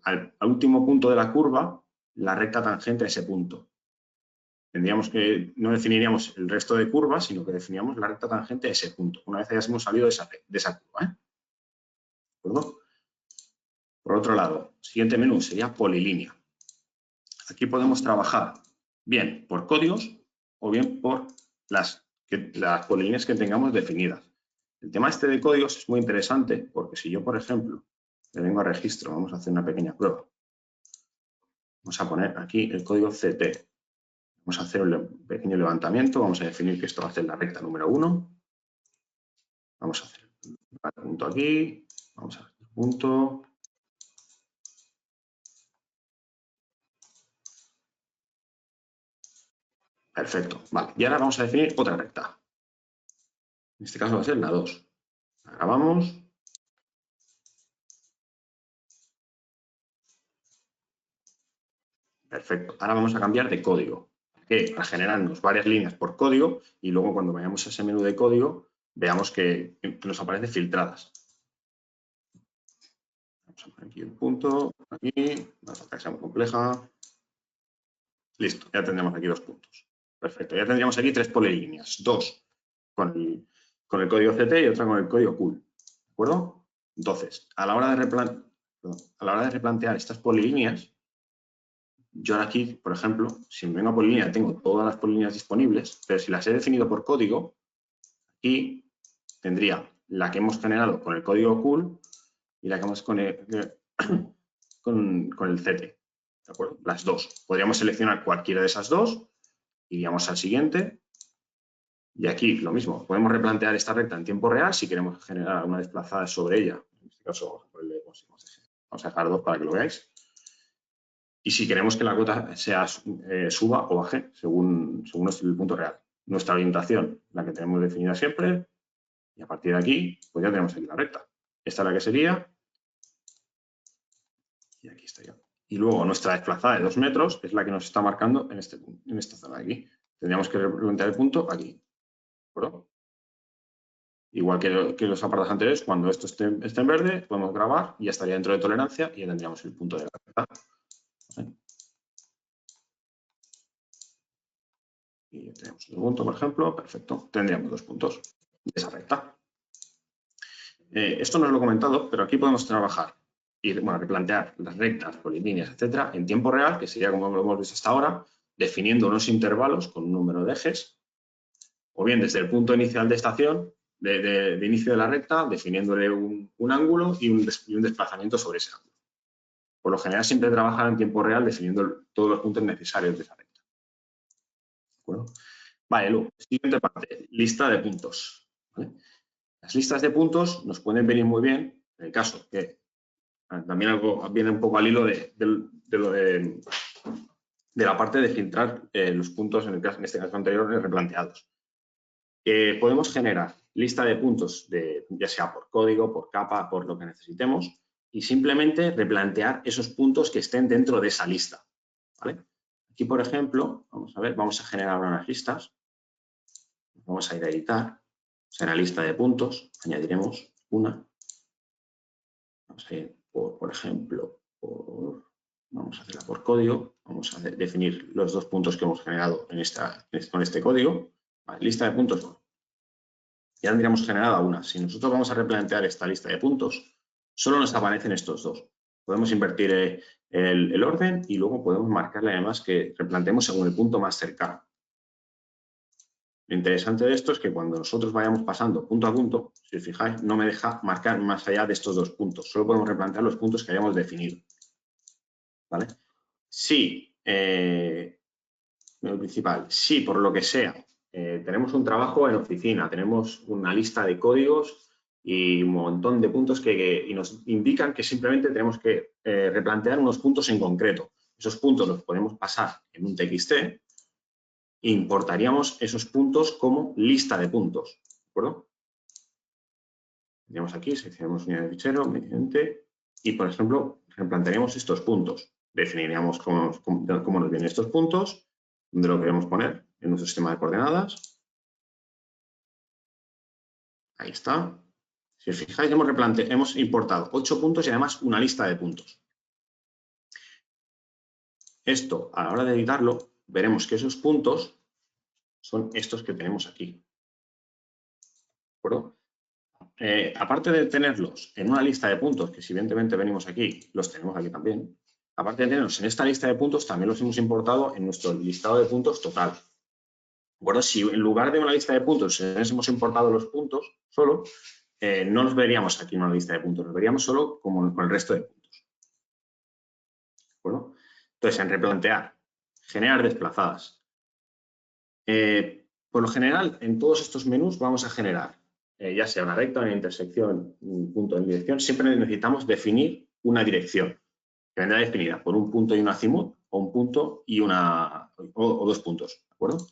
al último punto de la curva, la recta tangente a ese punto. Tendríamos que, no definiríamos el resto de curvas, sino que definiríamos la recta tangente a ese punto, una vez hayamos salido de esa curva. ¿De acuerdo? Por otro lado, siguiente menú sería polilínea. Aquí podemos trabajar bien por códigos o bien por las polilíneas que tengamos definidas. El tema este de códigos es muy interesante porque si yo, por ejemplo, le vengo a registro, vamos a hacer una pequeña prueba. Vamos a poner aquí el código CT. Vamos a hacer un pequeño levantamiento, vamos a definir que esto va a ser la recta número 1. Vamos a hacer un punto aquí, vamos a hacer un punto. Perfecto, vale. Y ahora vamos a definir otra recta. En este caso va a ser la 2. La grabamos. Perfecto. Ahora vamos a cambiar de código. Para generarnos varias líneas por código y luego cuando vayamos a ese menú de código veamos que nos aparecen filtradas. Vamos a poner aquí un punto, aquí, no hace falta que sea muy compleja. Listo, ya tendremos aquí dos puntos. Perfecto, ya tendríamos aquí tres polilíneas, dos con el código CT y otra con el código cool. ¿De acuerdo? Entonces, a la hora de replantear estas polilíneas, yo ahora aquí, por ejemplo, si me vengo a polilínea, tengo todas las polilíneas disponibles, pero si las he definido por código, aquí tendría la que hemos generado con el código cool y la que hemos con el CT, ¿de acuerdo? Las dos. Podríamos seleccionar cualquiera de esas dos, iríamos al siguiente, y aquí lo mismo. Podemos replantear esta recta en tiempo real si queremos generar una desplazada sobre ella. En este caso, vamos a dejar 2 para que lo veáis. Y si queremos que la cota sea suba o baje según el punto real. Nuestra orientación, la que tenemos definida siempre, y a partir de aquí, pues ya tenemos aquí la recta. Esta es la que sería, y aquí estaría. Y luego nuestra desplazada de 2 metros es la que nos está marcando en esta zona de aquí. Tendríamos que replantear el punto aquí. ¿De acuerdo? Igual que los apartados anteriores, cuando esto esté en verde, podemos grabar y ya estaría dentro de tolerancia y ya tendríamos el punto de la recta. ¿Vale? Y ya tenemos un punto, por ejemplo, perfecto. Tendríamos 2 puntos de esa recta. Esto no os lo he comentado, pero aquí podemos trabajar y replantear las rectas, polilíneas, etcétera, en tiempo real, que sería como lo hemos visto hasta ahora, definiendo unos intervalos con un número de ejes, o bien desde el punto inicial de estación, de inicio de la recta, definiéndole un ángulo y un desplazamiento sobre ese ángulo. Por lo general siempre trabajan en tiempo real definiendo todos los puntos necesarios de esa recta. ¿De acuerdo? Vale, luego, siguiente parte, lista de puntos. ¿Vale? Las listas de puntos nos pueden venir muy bien en el caso que también algo viene un poco al hilo de la parte de filtrar los puntos, en este caso anterior, replanteados. Podemos generar lista de puntos, ya sea por código, por capa, por lo que necesitemos, y simplemente replantear esos puntos que estén dentro de esa lista. ¿Vale? Aquí, por ejemplo, vamos a generar unas listas. Vamos a ir a editar. Será lista de puntos. Añadiremos una. Vamos a ir, por ejemplo, vamos a hacerla por código. Vamos a definir los 2 puntos que hemos generado con este código. Vale, lista de puntos. Ya tendríamos generada una. Si nosotros vamos a replantear esta lista de puntos, solo nos aparecen estos 2. Podemos invertir el orden y luego podemos marcarle además que replanteemos según el punto más cercano. Lo interesante de esto es que cuando nosotros vayamos pasando punto a punto, si os fijáis, no me deja marcar más allá de estos 2 puntos. Solo podemos replantear los puntos que hayamos definido. ¿Vale? Si, lo principal, si por lo que sea tenemos un trabajo en oficina, tenemos una lista de códigos y un montón de puntos y nos indican que simplemente tenemos que replantear unos puntos en concreto. Esos puntos los podemos pasar en un TXT e importaríamos esos puntos como lista de puntos. ¿De acuerdo? Tenemos aquí, seleccionamos unidad de fichero, mediante, y por ejemplo, replantearíamos estos puntos. Definiríamos cómo nos vienen estos puntos, dónde lo queremos poner en nuestro sistema de coordenadas. Ahí está. Si os fijáis, hemos importado 8 puntos y además una lista de puntos. Esto, a la hora de editarlo, veremos que esos puntos son estos que tenemos aquí. ¿De acuerdo? Aparte de tenerlos en una lista de puntos, que si evidentemente venimos aquí, los tenemos aquí también, aparte de tenerlos en esta lista de puntos, también los hemos importado en nuestro listado de puntos total. ¿De acuerdo? Si en lugar de una lista de puntos hemos importado los puntos solo, no los veríamos aquí en una lista de puntos, los veríamos solo como con el resto de puntos. ¿De acuerdo? Entonces, en replantear, generar desplazadas. Por lo general, en todos estos menús vamos a generar, ya sea una recta, una intersección, un punto en dirección, siempre necesitamos definir una dirección que vendrá definida por un punto y un azimut o un punto y o 2 puntos. ¿De acuerdo?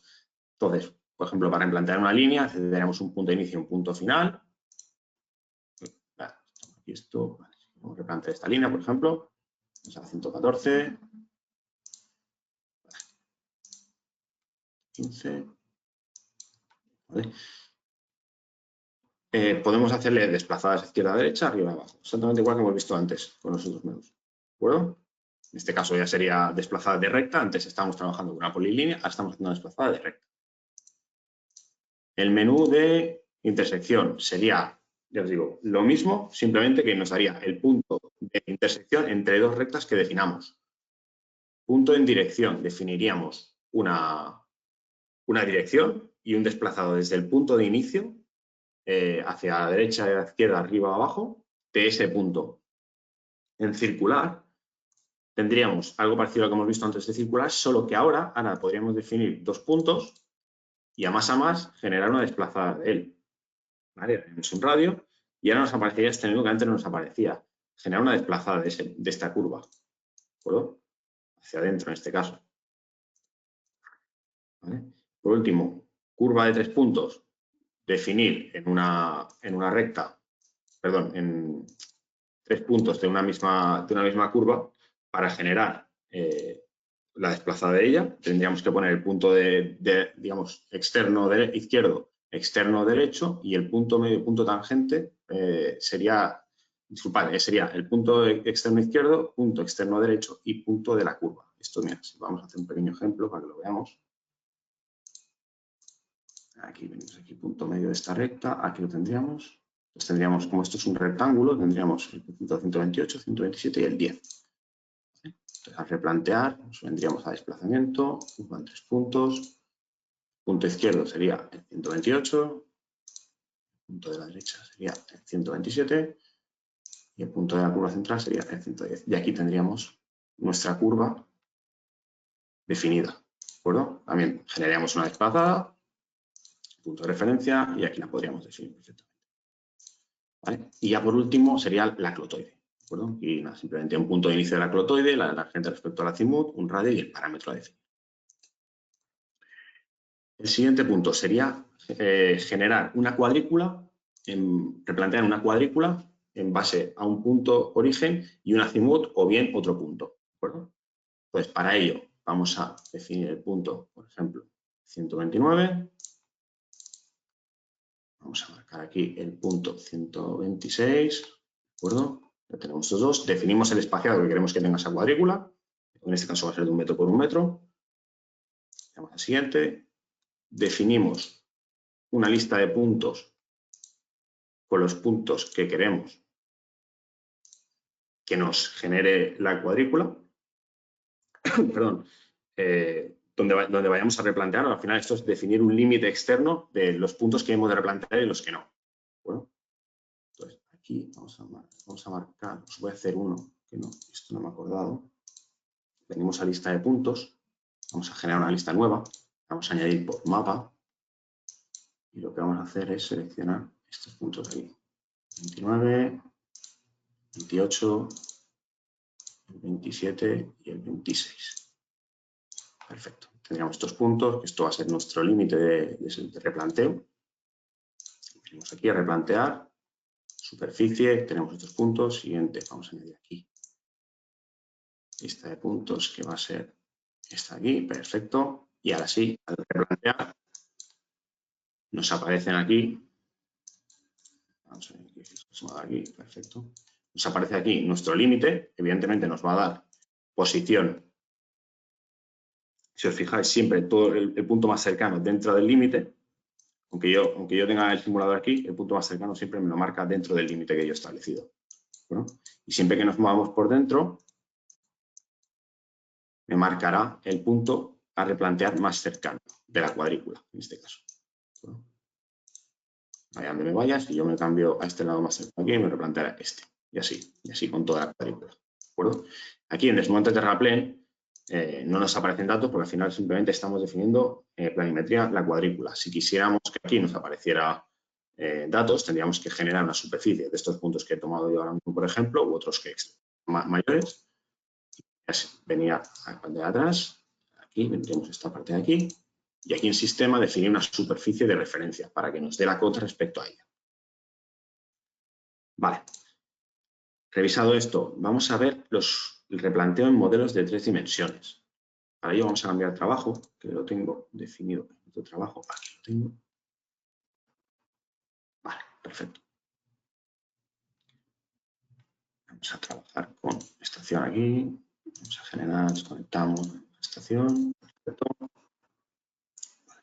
Entonces, por ejemplo, para replantear una línea, necesitaremos un punto de inicio y un punto final. Aquí esto, vamos a replantear esta línea, por ejemplo. Vamos a 114. 15. ¿Vale? Podemos hacerle desplazadas izquierda a derecha, arriba a abajo. Exactamente igual que hemos visto antes con los otros menús. ¿De acuerdo? En este caso ya sería desplazada de recta. Antes estábamos trabajando con una polilínea, ahora estamos haciendo una desplazada de recta. El menú de intersección sería, ya os digo, lo mismo, simplemente que nos daría el punto de intersección entre 2 rectas que definamos. Punto en dirección, definiríamos una dirección y un desplazado desde el punto de inicio hacia la derecha, a la izquierda, arriba, abajo, de ese punto. En circular, tendríamos algo parecido a lo que hemos visto antes de circular, solo que ahora podríamos definir dos puntos y a más generar una desplazada de él. ¿Vale? Es un radio y ahora nos aparecería este menú que antes no nos aparecía. Generar una desplazada de esta curva. ¿De acuerdo? Hacia adentro en este caso. ¿Vale? Por último, curva de 3 puntos. Definir en una recta, perdón, en 3 puntos de una misma curva para generar la desplazada de ella. Tendríamos que poner el punto digamos, externo izquierdo, externo derecho y el punto medio, punto tangente sería el punto externo izquierdo, punto externo derecho y punto de la curva. Esto, mira, vamos a hacer un pequeño ejemplo para que lo veamos. Aquí venimos, aquí punto medio de esta recta, aquí lo tendríamos. Pues tendríamos, como esto es un rectángulo, tendríamos el punto 128, 127 y el 10. Entonces, al replantear, nos vendríamos a desplazamiento, van 3 puntos. Punto izquierdo sería el 128, el punto de la derecha sería el 127 y el punto de la curva central sería el 110. Y aquí tendríamos nuestra curva definida. ¿De acuerdo? También generaríamos una desplazada, punto de referencia, y aquí la podríamos definir perfectamente. ¿Vale? Y ya por último sería la clotoide. ¿De acuerdo? Y nada, simplemente un punto de inicio de la clotoide, la tangente respecto al azimut, un radio y el parámetro a definir. El siguiente punto sería generar una cuadrícula, replantear una cuadrícula en base a un punto origen y un azimut o bien otro punto. ¿De acuerdo? Pues para ello vamos a definir el punto, por ejemplo, 129. Vamos a marcar aquí el punto 126. ¿De acuerdo? Ya tenemos estos dos. Definimos el espaciado que queremos que tenga esa cuadrícula. En este caso va a ser de 1 metro por 1 metro. Vamos al siguiente. Definimos una lista de puntos con los puntos que queremos que nos genere la cuadrícula. Perdón. Donde vayamos a replantear, al final esto es definir un límite externo de los puntos que hemos de replantear y los que no. Bueno, entonces aquí vamos a marcar, os voy a hacer uno, que no, esto no me he acordado. Venimos a lista de puntos, vamos a generar una lista nueva, vamos a añadir por mapa y lo que vamos a hacer es seleccionar estos puntos de aquí. 29, 28, el 27 y el 26. Perfecto. Tendríamos estos puntos, esto va a ser nuestro límite de replanteo. Venimos aquí a replantear, superficie, tenemos estos puntos, siguiente, vamos a añadir aquí lista de puntos que va a ser esta aquí, perfecto. Y ahora sí, al replantear, nos aparecen aquí, vamos a ver aquí, perfecto. Nos aparece aquí nuestro límite, evidentemente nos va a dar posición. Si os fijáis, siempre todo el punto más cercano dentro del límite, aunque yo tenga el simulador aquí, el punto más cercano siempre me lo marca dentro del límite que yo he establecido. ¿No? Y siempre que nos movamos por dentro, me marcará el punto a replantear más cercano de la cuadrícula, en este caso. ¿No? Allá donde me vaya, si yo me cambio a este lado más cercano aquí, me replanteará este. Y así con toda la cuadrícula. ¿De acuerdo? Aquí en Desmonte Terraplén no nos aparecen datos porque al final simplemente estamos definiendo planimetría la cuadrícula. Si quisiéramos que aquí nos apareciera datos, tendríamos que generar una superficie de estos puntos que he tomado yo ahora mismo, por ejemplo, u otros que mayores. Venía a la parte de atrás, aquí vendríamos esta parte de aquí, y aquí en sistema definir una superficie de referencia para que nos dé la cota respecto a ella. Vale. Revisado esto, vamos a ver el replanteo en modelos de 3 dimensiones. Para ello vamos a cambiar trabajo, que lo tengo definido en otro trabajo. Aquí lo tengo. Vale, perfecto. Vamos a trabajar con estación aquí. Vamos a generar, desconectamos la estación. Perfecto. Vale.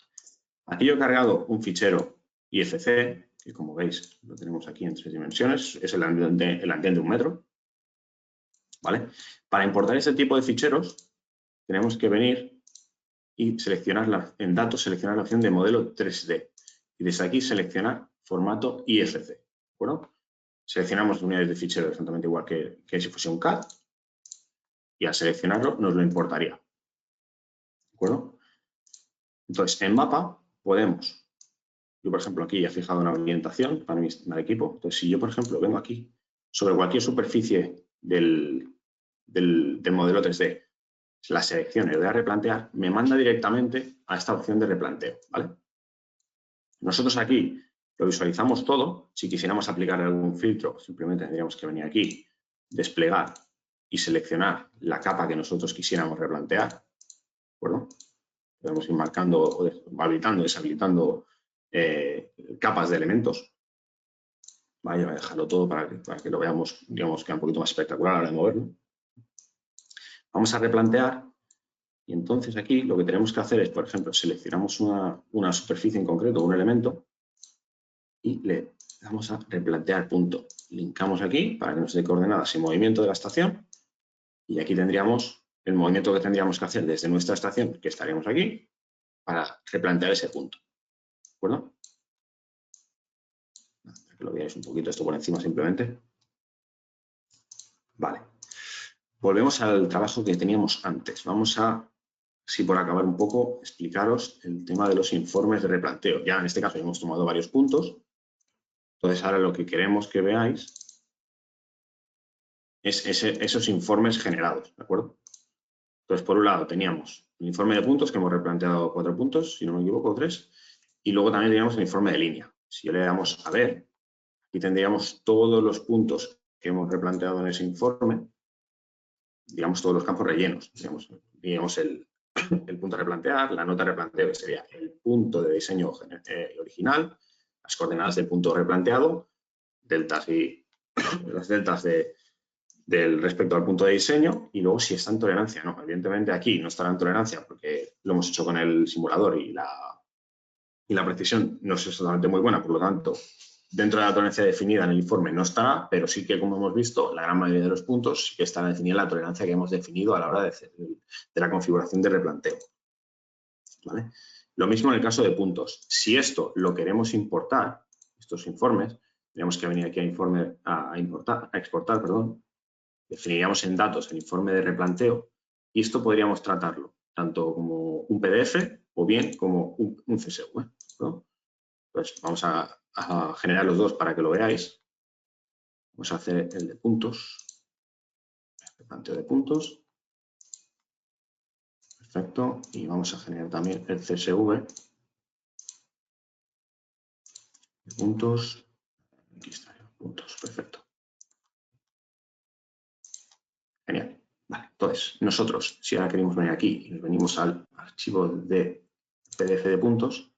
Aquí yo he cargado un fichero IFC, que como veis lo tenemos aquí en 3 dimensiones. Es el andén de 1 metro. ¿Vale? Para importar este tipo de ficheros tenemos que venir y seleccionar en datos, seleccionar la opción de modelo 3D. Y desde aquí seleccionar formato IFC. ¿De acuerdo? Seleccionamos unidades de fichero exactamente igual que si fuese un CAD. y al seleccionarlo nos lo importaría. ¿De acuerdo? Entonces, en mapa podemos, yo por ejemplo aquí he fijado una orientación para mi equipo. Entonces, si yo por ejemplo vengo aquí sobre cualquier superficie del modelo 3D, la selecciono y le doy a replantear, me manda directamente a esta opción de replanteo, ¿vale? Nosotros aquí lo visualizamos todo. Si quisiéramos aplicar algún filtro, simplemente tendríamos que venir aquí, desplegar y seleccionar la capa que nosotros quisiéramos replantear. ¿De acuerdo? Podemos ir marcando o habilitando, deshabilitando capas de elementos. Vale, voy a dejarlo todo para que lo veamos, digamos, que un poquito más espectacular a la hora de moverlo. Vamos a replantear y entonces aquí lo que tenemos que hacer es, por ejemplo, seleccionamos una superficie en concreto, un elemento, y le damos a replantear punto. Linkamos aquí para que nos dé coordenadas y movimiento de la estación. Y aquí tendríamos el movimiento que tendríamos que hacer desde nuestra estación, que estaríamos aquí, para replantear ese punto. ¿De acuerdo? Para que lo veáis un poquito esto por encima simplemente. Vale. Volvemos al trabajo que teníamos antes. Vamos a, si por acabar un poco, explicaros el tema de los informes de replanteo. Ya en este caso hemos tomado varios puntos. Entonces ahora lo que queremos que veáis es esos informes generados, ¿de acuerdo? Entonces, por un lado teníamos el informe de puntos, que hemos replanteado 4 puntos, si no me equivoco, 3, y luego también teníamos el informe de línea. Si yo le damos a ver, aquí tendríamos todos los puntos que hemos replanteado en ese informe, digamos todos los campos rellenos, digamos el punto a replantear, la nota de replanteo, que sería el punto de diseño original, las coordenadas del punto replanteado, deltas y las deltas del respecto al punto de diseño, y luego si está en tolerancia. No, evidentemente aquí no estará en tolerancia porque lo hemos hecho con el simulador y la precisión no es exactamente muy buena, por lo tanto, dentro de la tolerancia definida en el informe no estará, pero sí que, como hemos visto, la gran mayoría de los puntos sí que estará definida la tolerancia que hemos definido a la hora de la configuración de replanteo. ¿Vale? Lo mismo en el caso de puntos. Si esto lo queremos importar, estos informes, tenemos que venir aquí a exportar, perdón. Definiríamos en datos el informe de replanteo y esto podríamos tratarlo tanto como un PDF o bien como un CSV, ¿no? Pues vamos a generar los dos para que lo veáis. Vamos a hacer el de puntos, el replanteo de puntos. Perfecto. Y vamos a generar también el CSV de puntos. Aquí está, puntos. Perfecto. Genial. Vale, entonces, nosotros, si ahora queremos venir aquí y nos venimos al archivo de PDF de puntos,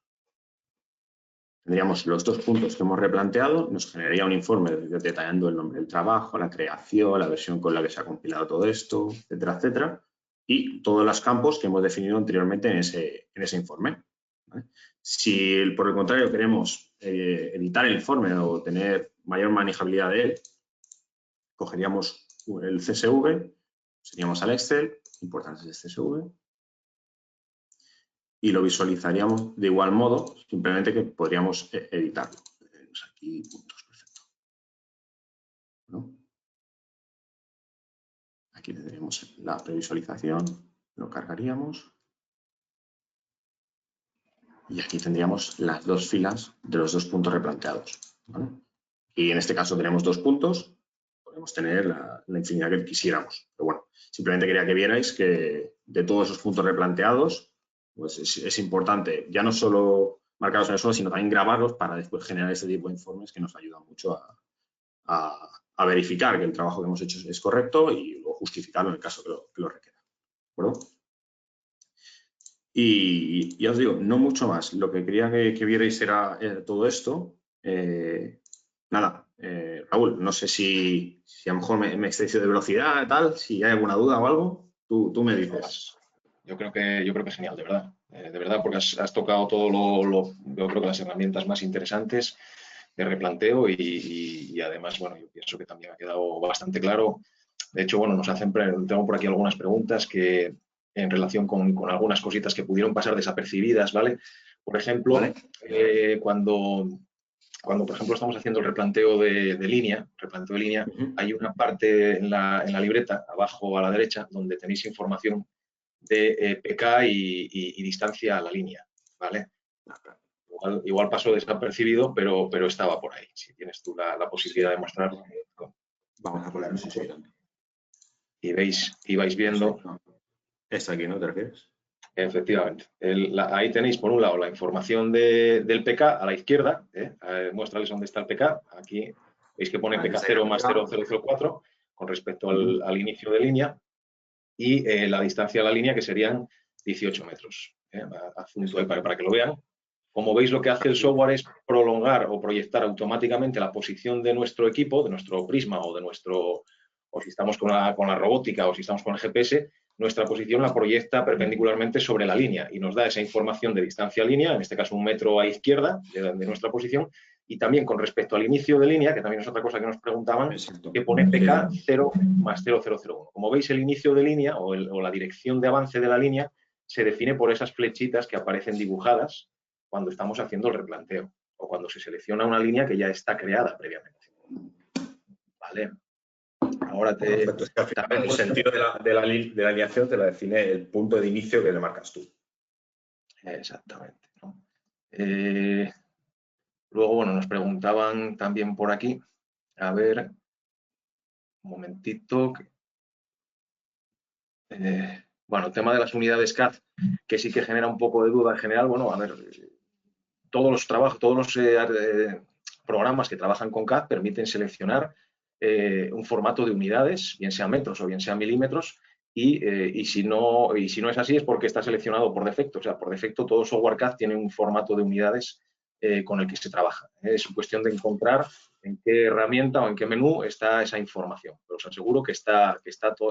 tendríamos los 2 puntos que hemos replanteado, nos generaría un informe detallando el nombre del trabajo, la creación, la versión con la que se ha compilado todo esto, etcétera, etcétera, y todos los campos que hemos definido anteriormente en ese informe. ¿Vale? Si, por el contrario, queremos editar el informe o tener mayor manejabilidad de él, cogeríamos el CSV, seríamos al Excel, importantes de CSV, y lo visualizaríamos de igual modo, simplemente que podríamos editarlo. Tenemos aquí puntos, perfecto. ¿No? Aquí tendríamos la previsualización, lo cargaríamos. Y aquí tendríamos las 2 filas de los 2 puntos replanteados. ¿Vale? Y en este caso tenemos 2 puntos, podemos tener la infinidad que quisiéramos. Pero bueno, simplemente quería que vierais que de todos esos puntos replanteados, pues es importante ya no solo marcarlos en el suelo, sino también grabarlos para después generar este tipo de informes que nos ayudan mucho a verificar que el trabajo que hemos hecho es correcto y luego justificarlo en el caso que lo requiera. ¿De acuerdo? Y ya os digo, no mucho más. Lo que quería que vierais era todo esto. Nada, Raúl, no sé si a lo mejor me he excedido de velocidad y tal, si hay alguna duda o algo, tú me dices. Yo creo que genial, de verdad. De verdad, porque has tocado todo yo creo que las herramientas más interesantes de replanteo y además, bueno, yo pienso que también ha quedado bastante claro. De hecho, bueno, tengo por aquí algunas preguntas que en relación con algunas cositas que pudieron pasar desapercibidas, ¿vale? Por ejemplo, ¿Vale? cuando cuando, por ejemplo, estamos haciendo el replanteo de línea, hay una parte en la libreta, abajo a la derecha, donde tenéis información de PK y distancia a la línea, ¿vale? Igual pasó desapercibido, pero estaba por ahí. Si tienes tú la posibilidad de mostrarlo. Vamos a ponerlo, sí. Y vais viendo. ¿Esta aquí, no te refieres? Efectivamente. Ahí tenéis, por un lado, la información del PK a la izquierda. Muéstrales dónde está el PK. Aquí veis que pone PK0 más 0,004 con respecto al inicio de línea. Y la distancia a la línea, que serían 18 metros. Adjunto ahí para que lo vean. Como veis, lo que hace el software es prolongar o proyectar automáticamente la posición de nuestro equipo, de nuestro prisma o si estamos con la robótica o si estamos con el GPS, nuestra posición la proyecta perpendicularmente sobre la línea y nos da esa información de distancia a línea, en este caso 1 metro a izquierda de nuestra posición, y también con respecto al inicio de línea, que también es otra cosa que nos preguntaban, que pone PK 0 más 0001. Como veis, el inicio de línea o la dirección de avance de la línea se define por esas flechitas que aparecen dibujadas cuando estamos haciendo el replanteo o cuando se selecciona una línea que ya está creada previamente. Vale. Ahora Perfecto. Es que al final el sentido de la alineación te la define el punto de inicio que le marcas tú. Exactamente, ¿no? Luego, bueno, nos preguntaban también por aquí, a ver, un momentito. Bueno, el tema de las unidades CAD, que sí que genera un poco de duda en general. Bueno, a ver, todos los programas que trabajan con CAD permiten seleccionar un formato de unidades, bien sea metros o bien sea milímetros, y si no es así es porque está seleccionado por defecto. O sea, por defecto todo software CAD tiene un formato de unidades con el que se trabaja. Es cuestión de encontrar en qué herramienta o en qué menú está esa información. Pero os aseguro que está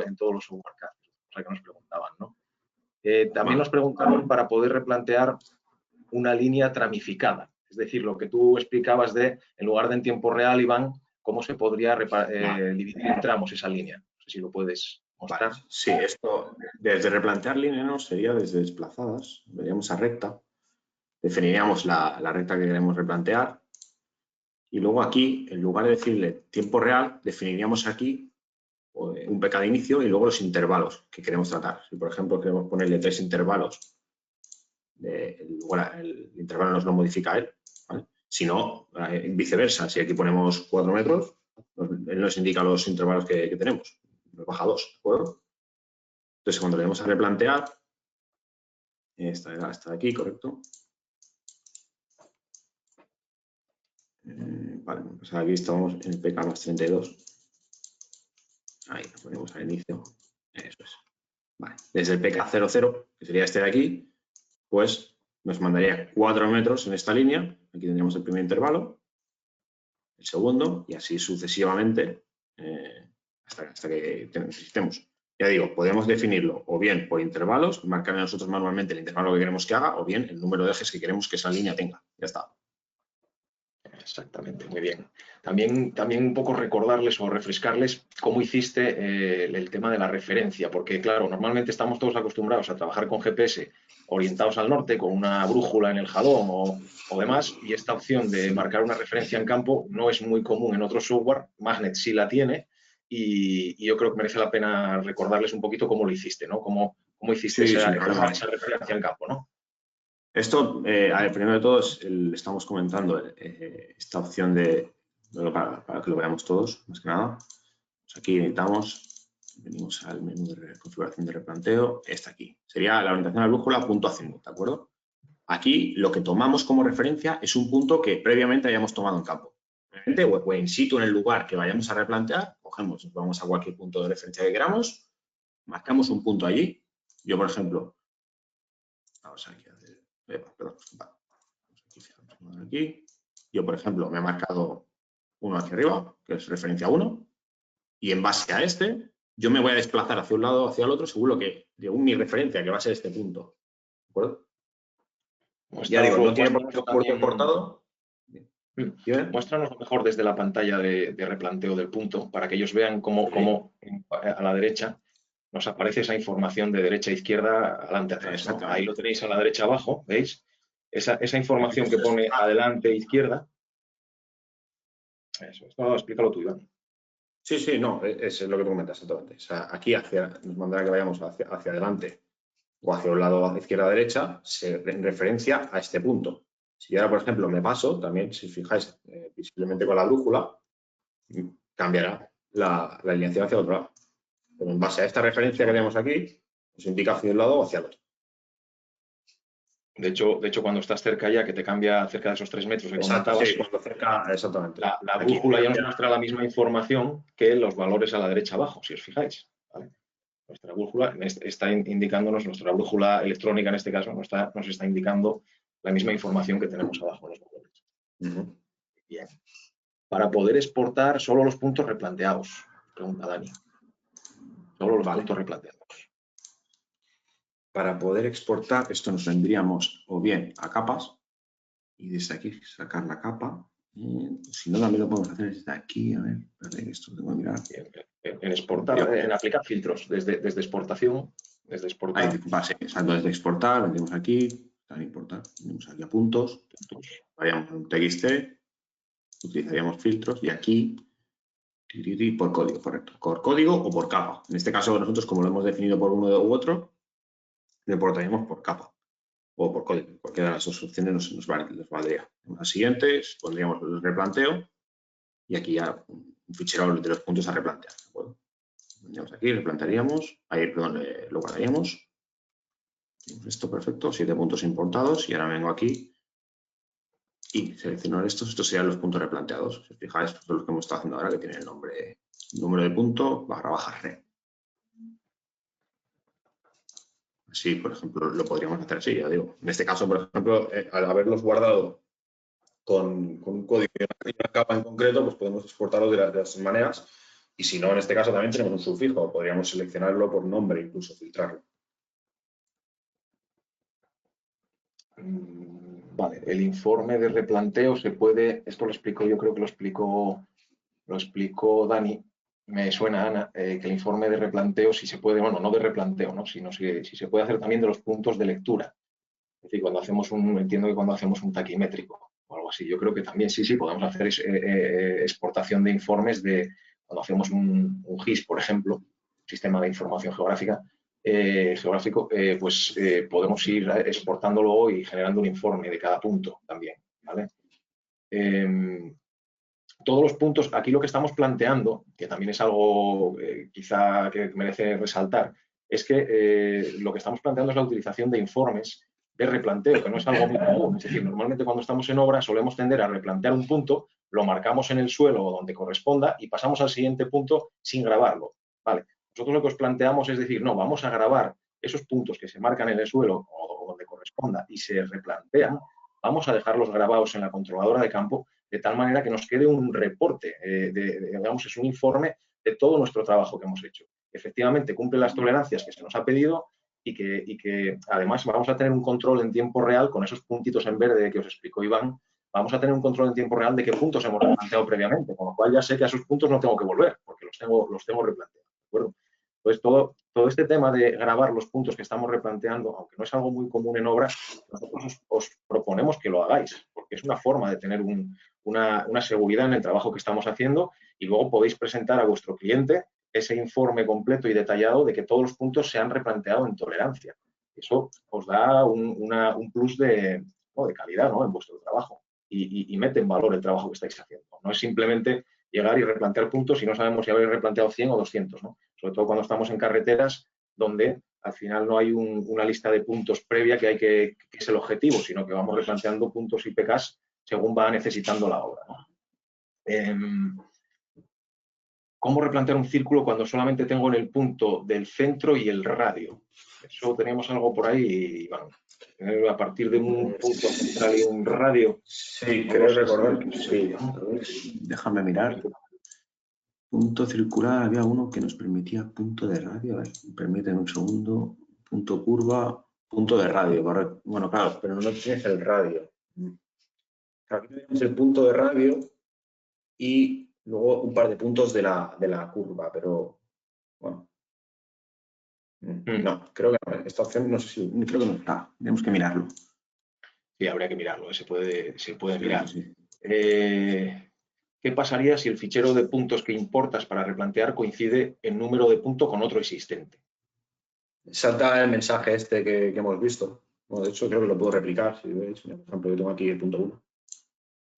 en todos los software CAD, cosa que nos preguntaban, ¿no? También nos preguntaron para poder replantear una línea tramificada. Es decir, lo que tú explicabas en lugar de en tiempo real, Iván, cómo se podría dividir en tramos esa línea. No sé si lo puedes mostrar. Vale. Sí, esto desde replantear línea no sería desde desplazadas. Veríamos a recta. Definiríamos la recta que queremos replantear. Y luego aquí, en lugar de decirle tiempo real, definiríamos aquí un PK de inicio y luego los intervalos que queremos tratar. Si, por ejemplo, queremos ponerle 3 intervalos, el intervalo nos lo modifica él, ¿vale? Si no, viceversa, si aquí ponemos 4 metros, él nos indica los intervalos que tenemos, nos baja 2, ¿de acuerdo? Entonces, cuando le demos a replantear, esta era esta de aquí, correcto. Vale, pues aquí estamos en el PK más 32. Ahí lo ponemos al inicio. Eso es. Vale. Desde el PK 00, que sería este de aquí, pues nos mandaría 4 metros en esta línea. Aquí tendríamos el primer intervalo, el segundo, y así sucesivamente hasta que necesitemos. Ya digo, podemos definirlo o bien por intervalos, marcar nosotros manualmente el intervalo que queremos que haga, o bien el número de ejes que queremos que esa línea tenga. Ya está. Exactamente, muy bien. También un poco recordarles o refrescarles cómo hiciste el tema de la referencia, porque claro, normalmente estamos todos acostumbrados a trabajar con GPS orientados al norte, con una brújula en el jalón o demás, y esta opción de marcar una referencia en campo no es muy común en otro software. Magnet sí la tiene, y yo creo que merece la pena recordarles un poquito cómo lo hiciste, ¿no? Cómo hiciste esa referencia en campo, ¿no? Esto, a ver, primero de todo, estamos comentando esta opción para que lo veamos todos, más que nada. Pues aquí venimos al menú de configuración de replanteo, está aquí. Sería la orientación a la brújula, punto azimut, ¿de acuerdo? Aquí lo que tomamos como referencia es un punto que previamente hayamos tomado en campo. O in situ en el lugar que vayamos a replantear, vamos a cualquier punto de referencia que queramos, marcamos un punto allí. Yo, por ejemplo, vamos aquí a hacer... Perdón, aquí. Yo, por ejemplo, me he marcado uno aquí arriba, que es referencia 1, y en base a este, yo me voy a desplazar hacia un lado o hacia el otro según mi referencia, que va a ser este punto. ¿De acuerdo? Ya digo, no tiene por qué puerto cortado. Muéstranos lo mejor desde la pantalla de replanteo del punto, para que ellos vean cómo a la derecha nos aparece esa información de derecha a izquierda, adelante, atrás, ¿no? Ahí lo tenéis a la derecha abajo, ¿veis? Esa información que pone adelante e izquierda, Eso, esto explícalo tú, Iván. Sí, sí, no, es lo que tú comentas exactamente. O sea, aquí nos mandará que vayamos hacia adelante o hacia un lado a izquierda o derecha, en referencia a este punto. Si yo ahora, por ejemplo, me paso, también, si os fijáis visiblemente con la brújula, cambiará la alineación hacia otro lado. Pero en base a esta referencia que tenemos aquí, nos indica hacia un lado o hacia el otro. De hecho, cuando estás cerca ya, que te cambia cerca de esos 3 metros que Exacto, comentabas, sí, cuando cerca, exactamente. la Aquí brújula ya nos muestra la misma información que los valores a la derecha abajo, si os fijáis. ¿Vale? Nuestra brújula está indicándonos, nuestra brújula electrónica en este caso, nos está indicando la misma información que tenemos abajo en los valores. Bien. Para poder exportar solo los puntos replanteados, pregunta Dani. Solo los puntos replanteados. Para poder exportar, esto nos vendríamos o bien a capas y desde aquí sacar la capa. Si no, también lo podemos hacer desde aquí. A ver, espérate, esto lo tengo que mirar. En exportar, en aplicar filtros desde exportación. Desde exportar. Ahí, base, exacto, desde exportar, vendemos aquí, tan importar, venimos aquí a puntos, haríamos un TXT, utilizaríamos filtros y aquí por código, correcto. Por código o por capa. En este caso, nosotros, como lo hemos definido por uno u otro, le importaríamos por capa o por código. Cualquiera de las dos opciones nos valdría. En las siguientes pondríamos el replanteo y aquí ya un fichero de los puntos a replantear. ¿De acuerdo? Vendríamos aquí, replantearíamos, ahí, perdón, lo guardaríamos. Esto perfecto, 7 puntos importados y ahora vengo aquí y seleccionar estos serían los puntos replanteados. Si os fijáis, estos son los que hemos estado haciendo ahora, que tienen el nombre, número de punto, /red. Así, por ejemplo, lo podríamos hacer así, ya digo. En este caso, por ejemplo, al haberlos guardado con un código y una capa en concreto, pues podemos exportarlo de las maneras. Y si no, en este caso también tenemos un sufijo, podríamos seleccionarlo por nombre, incluso filtrarlo. Vale, el informe de replanteo se puede, esto lo explico, yo creo que lo explicó Dani, me suena Ana, que el informe de replanteo si se puede, bueno, no de replanteo, ¿no? Sino si se puede hacer también de los puntos de lectura. Es decir, entiendo que cuando hacemos un taquimétrico o algo así, yo creo que también sí, podemos hacer exportación de informes de cuando hacemos un GIS, por ejemplo, Sistema de Información Geográfico, podemos ir exportándolo y generando un informe de cada punto también, ¿vale? Todos los puntos, aquí lo que estamos planteando, que también es algo quizá que merece resaltar, es que lo que estamos planteando es la utilización de informes de replanteo, que no es algo muy común. Es decir, normalmente cuando estamos en obra solemos tender a replantear un punto, lo marcamos en el suelo o donde corresponda y pasamos al siguiente punto sin grabarlo. ¿Vale? Nosotros lo que os planteamos es decir, no, vamos a grabar esos puntos que se marcan en el suelo o donde corresponda y se replantean, vamos a dejarlos grabados en la controladora de campo de tal manera que nos quede un reporte, digamos, es un informe de todo nuestro trabajo que hemos hecho. Efectivamente, cumple las tolerancias que se nos ha pedido y que además vamos a tener un control en tiempo real con esos puntitos en verde que os explicó Iván, vamos a tener un control en tiempo real de qué puntos hemos replanteado previamente, con lo cual ya sé que a esos puntos no tengo que volver, porque los tengo replanteados, ¿de acuerdo? Entonces, todo este tema de grabar los puntos que estamos replanteando, aunque no es algo muy común en obra, nosotros os proponemos que lo hagáis, porque es una forma de tener una seguridad en el trabajo que estamos haciendo y luego podéis presentar a vuestro cliente ese informe completo y detallado de que todos los puntos se han replanteado en tolerancia. Eso os da un plus de calidad, ¿no?, en vuestro trabajo y mete en valor el trabajo que estáis haciendo. No es simplemente llegar y replantear puntos y no sabemos si habéis replanteado 100 o 200, ¿no? Sobre todo cuando estamos en carreteras donde al final no hay una lista de puntos previa que es el objetivo, sino que vamos replanteando puntos y PKs según va necesitando la obra, ¿no? ¿Cómo replantear un círculo cuando solamente tengo en el punto del centro y el radio? Eso tenemos algo por ahí, bueno, a partir de un punto central y un radio. Sí, creo recordar que sí. Déjame mirar. Punto circular, había uno que nos permitía punto de radio. A ver, permíteme un segundo. Punto curva, punto de radio, correcto. Bueno, claro, pero no tienes el radio. Aquí tenemos el punto de radio y luego un par de puntos de la curva, pero bueno. No, creo que no. Esta opción no sé si. Creo que no está. Tenemos que mirarlo. Sí, habría que mirarlo, se puede mirar. Sí. ¿Qué ¿qué pasaría si el fichero de puntos que importas para replantear coincide en número de punto con otro existente? Salta el mensaje este que hemos visto. Bueno, de hecho, creo que lo puedo replicar. Si veis, por ejemplo, yo tengo aquí el punto 1.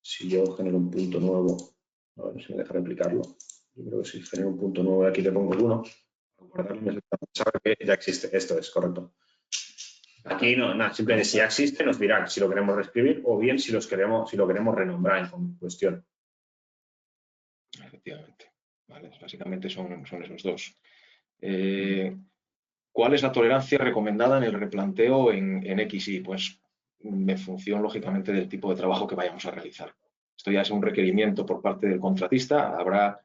Si yo genero un punto nuevo, a ver si me deja replicarlo. Yo creo que si genero un punto nuevo, aquí le pongo el 1. Sabe que ya existe. Esto es correcto. Aquí no, nada, simplemente si ya existe, nos dirá si lo queremos reescribir o bien si lo queremos renombrar en cuestión. Efectivamente. ¿Vale? Básicamente son esos dos. ¿Cuál es la tolerancia recomendada en el replanteo en XY? Pues en función, lógicamente, del tipo de trabajo que vayamos a realizar. Esto ya es un requerimiento por parte del contratista. Habrá,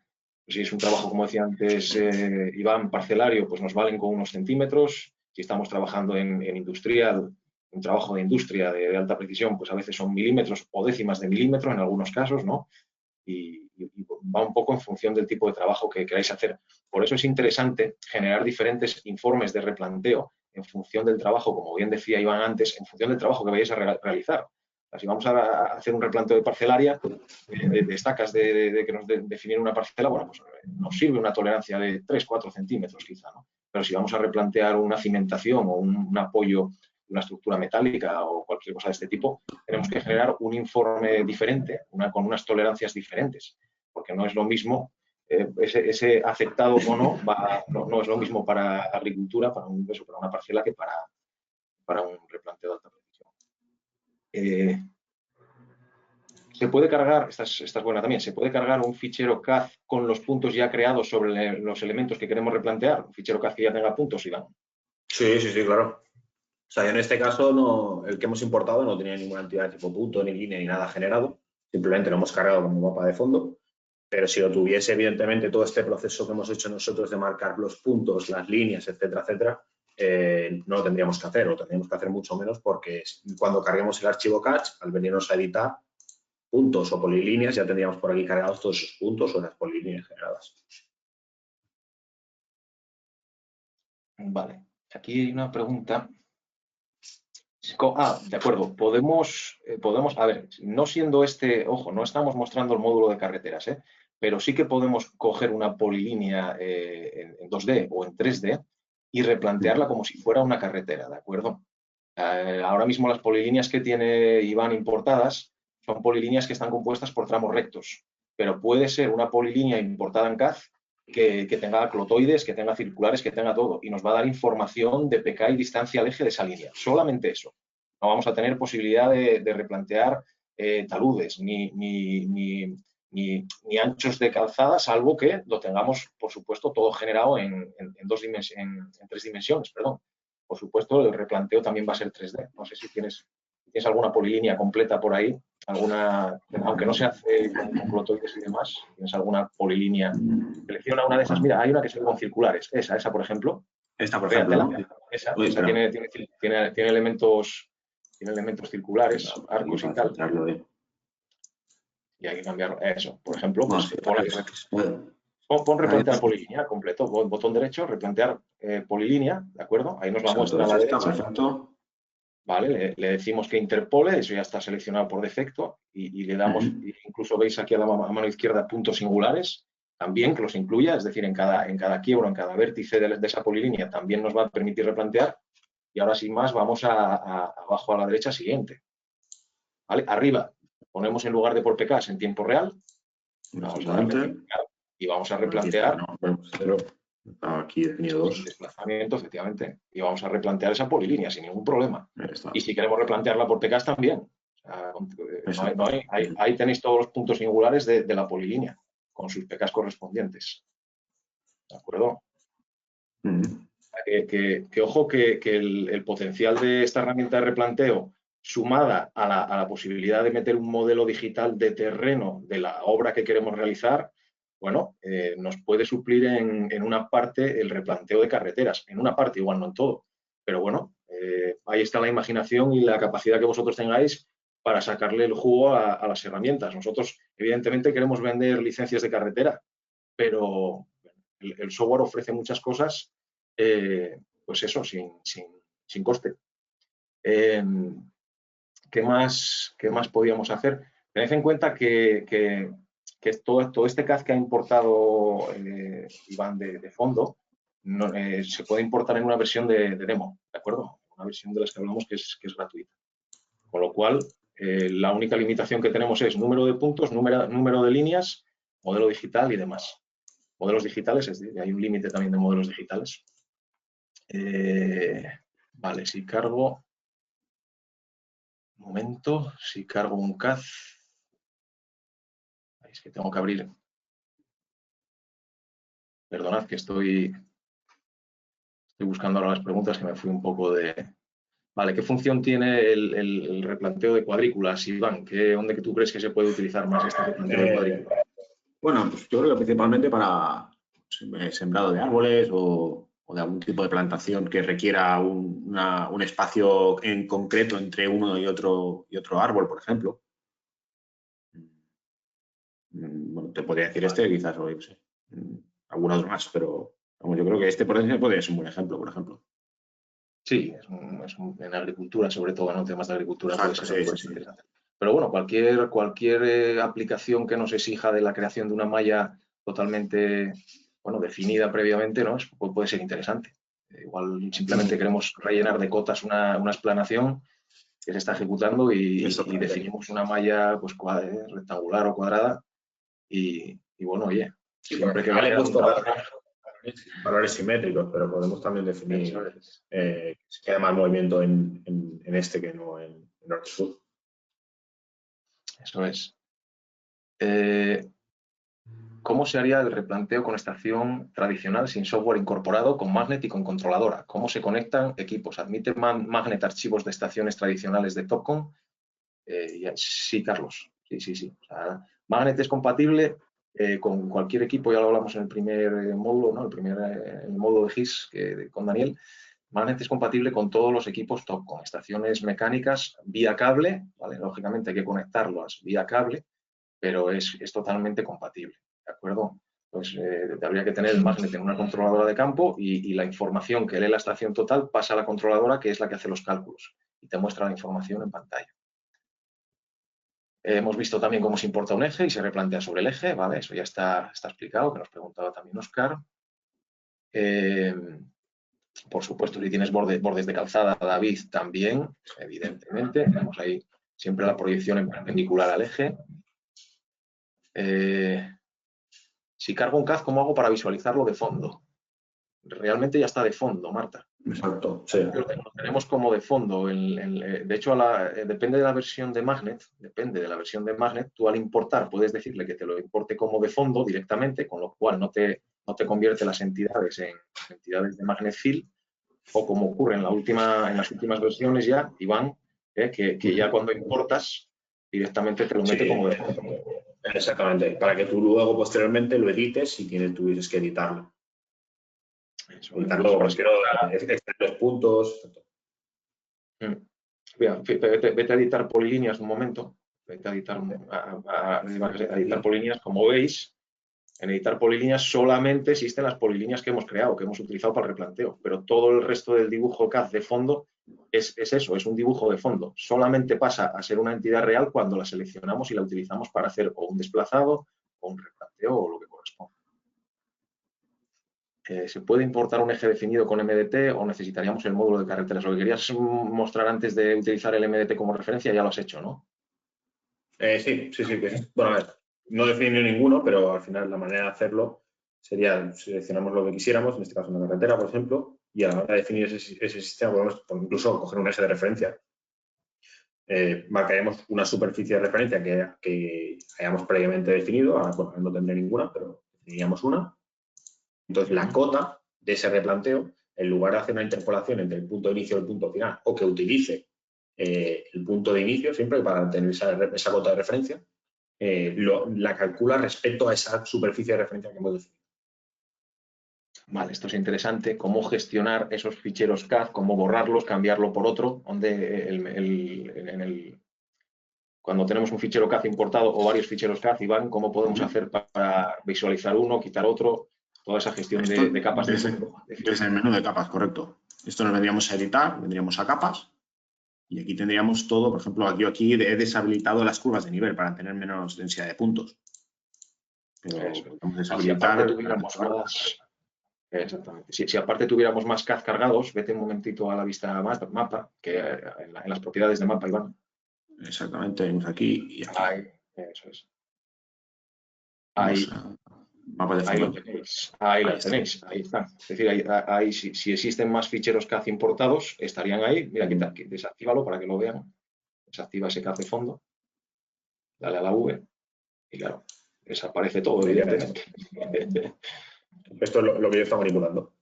si es un trabajo, como decía antes Iván, parcelario, pues nos valen con unos centímetros. Si estamos trabajando en industrial, un trabajo de industria de alta precisión, pues a veces son milímetros o décimas de milímetro en algunos casos, ¿no? Y va un poco en función del tipo de trabajo que queráis hacer. Por eso es interesante generar diferentes informes de replanteo en función del trabajo, como bien decía Iván antes, en función del trabajo que vayáis a realizar. O sea, si vamos a hacer un replanteo de parcelaria, de estacas de que nos definir una parcela, bueno, pues nos sirve una tolerancia de 3-4 centímetros quizá, ¿no? Pero si vamos a replantear una cimentación o un apoyo de una estructura metálica o cualquier cosa de este tipo, tenemos que generar un informe diferente, con unas tolerancias diferentes, porque no es lo mismo, ese aceptado o no, no es lo mismo para agricultura, para una parcela, que para un replanteo de alta precisión. Se puede cargar, esta es buena también, se puede cargar un fichero CAD con los puntos ya creados sobre los elementos que queremos replantear, un fichero CAD que ya tenga puntos, Iván. Sí, claro. O sea, en este caso, el que hemos importado no tenía ninguna entidad de tipo punto, ni línea, ni nada generado. Simplemente lo hemos cargado como mapa de fondo. Pero si lo tuviese, evidentemente, todo este proceso que hemos hecho nosotros de marcar los puntos, las líneas, etcétera, no lo tendríamos que hacer, o tendríamos que hacer mucho menos, porque cuando carguemos el archivo catch, al venirnos a editar puntos o polilíneas, ya tendríamos por aquí cargados todos esos puntos o las polilíneas generadas. Vale, aquí hay una pregunta. De acuerdo, podemos, a ver, no siendo ojo, no estamos mostrando el módulo de carreteras, pero sí que podemos coger una polilínea en 2D o en 3D y replantearla como si fuera una carretera, ¿de acuerdo? Ahora mismo las polilíneas que tiene Iván importadas son polilíneas que están compuestas por tramos rectos, pero puede ser una polilínea importada en CAD que tenga clotoides, que tenga circulares, que tenga todo, y nos va a dar información de pK y distancia al eje de esa línea. Solamente eso. No vamos a tener posibilidad de replantear taludes ni anchos de calzada, salvo que lo tengamos, por supuesto, todo generado en 3 dimensiones, perdón. Por supuesto, el replanteo también va a ser 3D. No sé si tienes alguna polilínea completa por ahí, aunque no se hace con clotoides y demás, tienes alguna polilínea. Selecciona una de esas. Mira, hay una que se ve con circulares. Esa, por ejemplo. Esta, por ejemplo, ¿no? Esa tiene elementos circulares, arcos y tal. Y hay que cambiar eso. Por ejemplo, pues pon replantear polilínea completo. Botón derecho, replantear polilínea, ¿de acuerdo? Ahí nos la muestra a la derecha. Perfecto. Vale, le decimos que interpole, eso ya está seleccionado por defecto, y le damos, incluso veis aquí a la mano izquierda, puntos singulares, también que los incluya, es decir, en cada quiebro, en cada vértice de esa polilínea, también nos va a permitir replantear. Y ahora, sin más, vamos abajo a la derecha, siguiente. ¿Vale? Arriba, ponemos en lugar de por pKs en tiempo real, vamos a darle y vamos a replantear. Aquí definido 2. Desplazamiento, efectivamente. Y vamos a replantear esa polilínea sin ningún problema. Y si queremos replantearla por pKs también. O sea, ahí tenéis todos los puntos singulares de la polilínea, con sus pKs correspondientes. ¿De acuerdo? Que ojo que el potencial de esta herramienta de replanteo, sumada a la posibilidad de meter un modelo digital de terreno de la obra que queremos realizar, bueno, nos puede suplir en una parte el replanteo de carreteras. En una parte, igual no en todo. Pero bueno, ahí está la imaginación y la capacidad que vosotros tengáis para sacarle el jugo a las herramientas. Nosotros, evidentemente, queremos vender licencias de carretera, pero el software ofrece muchas cosas, pues eso, sin coste. ¿Qué más podíamos hacer? Tened en cuenta que que todo este CAD que ha importado Iván de fondo se puede importar en una versión de demo, ¿de acuerdo? Una versión de las que hablamos que es gratuita. Con lo cual, la única limitación que tenemos es número de puntos, número de líneas, modelo digital y demás. Modelos digitales, es decir, hay un límite también de modelos digitales. Vale, si cargo... Un momento, si cargo un CAD... Es que tengo que abrir... Perdonad que estoy buscando ahora las preguntas, que me fui un poco de... Vale, ¿qué función tiene el replanteo de cuadrículas, Iván? ¿Dónde que tú crees que se puede utilizar más este replanteo de cuadrículas? Bueno, pues yo creo que principalmente para sembrado de árboles o de algún tipo de plantación que requiera un espacio en concreto entre uno y otro árbol, por ejemplo. Bueno, te podría decir este, quizás, o yo sé, algunos más, pero vamos, yo creo que este, por ejemplo, podría ser un buen ejemplo, por ejemplo. Sí, en agricultura, sobre todo, en temas de agricultura. Exacto, puede ser interesante. Pero bueno, cualquier aplicación que nos exija de la creación de una malla totalmente, bueno, definida previamente, ¿no? Puede ser interesante. Igual simplemente queremos rellenar de cotas una explanación que se está ejecutando y definimos una malla pues rectangular o cuadrada y bueno, oye, siempre que vale, valores simétricos, pero podemos también definir que haya más movimiento en este que no en norte-sur. Eso es. ¿Cómo se haría el replanteo con estación tradicional sin software incorporado, con magnet y con controladora? ¿Cómo se conectan equipos? ¿Admite magnet archivos de estaciones tradicionales de Topcon? Sí, Carlos. Sí. O sea, magnet es compatible con cualquier equipo, ya lo hablamos en el primer módulo, ¿no? El módulo de GIS con Daniel. Magnet es compatible con todos los equipos Topcon, estaciones mecánicas vía cable, ¿vale? Lógicamente hay que conectarlas vía cable, pero es totalmente compatible, ¿de acuerdo? Pues habría que tener el magnet en una controladora de campo y la información que lee la estación total pasa a la controladora, que es la que hace los cálculos y te muestra la información en pantalla. Hemos visto también cómo se importa un eje y se replantea sobre el eje, ¿vale? Eso ya está explicado, que nos preguntaba también Óscar. Por supuesto, si tienes bordes de calzada, David, también, evidentemente. Tenemos ahí siempre la proyección en perpendicular al eje. Si cargo un CAD, ¿cómo hago para visualizarlo de fondo? Realmente ya está de fondo, Marta. Exacto, sí. Lo tenemos como de fondo. De hecho, depende de la versión de Magnet, tú al importar puedes decirle que te lo importe como de fondo directamente, con lo cual no te convierte las entidades en entidades de Magnet Fill, o como ocurre en las últimas versiones ya, Iván, que ya cuando importas directamente te lo mete como de fondo. Exactamente, para que tú luego posteriormente lo edites si tuvieses que editarlo. Editarlo, prefiero extraer los puntos. Vete a editar polilíneas un momento. Vete a editar polilíneas. Como veis, en editar polilíneas solamente existen las polilíneas que hemos creado, que hemos utilizado para el replanteo, pero todo el resto del dibujo CAD de fondo es eso, es un dibujo de fondo. Solamente pasa a ser una entidad real cuando la seleccionamos y la utilizamos para hacer o un desplazado o un replanteo o lo que corresponda. ¿Se puede importar un eje definido con MDT o necesitaríamos el módulo de carreteras? Lo que querías mostrar antes de utilizar el MDT como referencia ya lo has hecho, ¿no? Sí. Bueno, a ver, no defino ninguno, pero al final la manera de hacerlo sería, seleccionamos lo que quisiéramos, en este caso una carretera, por ejemplo, y a la hora de definir ese sistema podemos incluso coger un eje de referencia. Marcaríamos una superficie de referencia que hayamos previamente definido, ahora bueno, no tendré ninguna, pero definiríamos una. Entonces, la cota de ese replanteo, en lugar de hacer una interpolación entre el punto de inicio y el punto final, o que utilice el punto de inicio siempre para tener esa cota de referencia, la calcula respecto a esa superficie de referencia que hemos definido. Vale, esto es interesante. Cómo gestionar esos ficheros CAD, cómo borrarlos, cambiarlo por otro, cuando tenemos un fichero CAD importado o varios ficheros CAD, Iván, ¿cómo podemos hacer para visualizar uno, quitar otro? Toda esa gestión de capas. Desde el menú de capas, correcto. Esto nos vendríamos a editar, vendríamos a capas y aquí tendríamos todo. Por ejemplo, aquí he deshabilitado las curvas de nivel para tener menos densidad de puntos. pero Eso. podemos Si aparte tuviéramos deshabilitar. más... Exactamente. Si aparte tuviéramos más CAD cargados, vete un momentito a la vista mapa, que en las propiedades de mapa, Iván. Exactamente, venimos aquí y aquí. Ahí, eso es. Vamos Ahí, a mapas de ahí lo fondo. tenéis. Ahí la está. tenéis. Ahí está. Es decir, ahí si existen más ficheros CAD importados, estarían ahí. Mira, desactívalo para que lo vean. Desactiva ese CAD de fondo. Dale a la V y claro, desaparece todo, evidentemente. Esto es lo que yo estaba manipulando.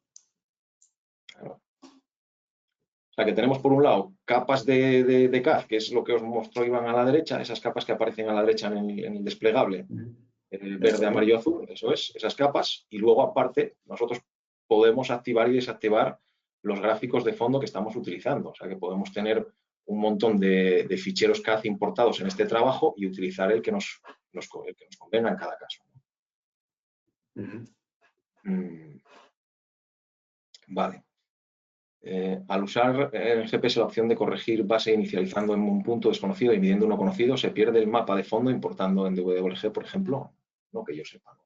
Claro. O sea que tenemos por un lado capas de CAD, que es lo que os mostró Iván a la derecha, esas capas que aparecen a la derecha en el desplegable, verde, amarillo, azul, eso es, esas capas, y luego aparte nosotros podemos activar y desactivar los gráficos de fondo que estamos utilizando, o sea que podemos tener un montón de ficheros CAD importados en este trabajo y utilizar el que nos convenga en cada caso. Vale. Al usar el GPS la opción de corregir base inicializando en un punto desconocido y midiendo uno conocido, se pierde el mapa de fondo importando en DWG, por ejemplo. No que yo sepa.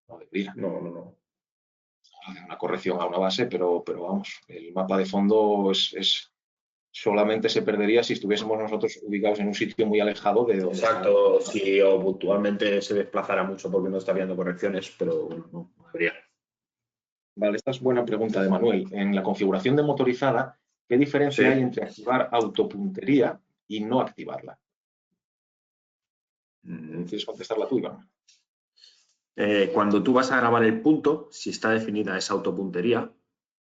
No debería. No. Una corrección a una base, pero vamos, el mapa de fondo solamente se perdería si estuviésemos nosotros ubicados en un sitio muy alejado de donde Exacto, si o puntualmente se desplazara mucho porque no está viendo correcciones, pero bueno, no debería. Vale, esta es buena pregunta de Manuel. En la configuración de motorizada, ¿qué diferencia hay entre activar autopuntería y no activarla? ¿Quieres contestarla tú, Iván? Cuando tú vas a grabar el punto, si está definida esa autopuntería,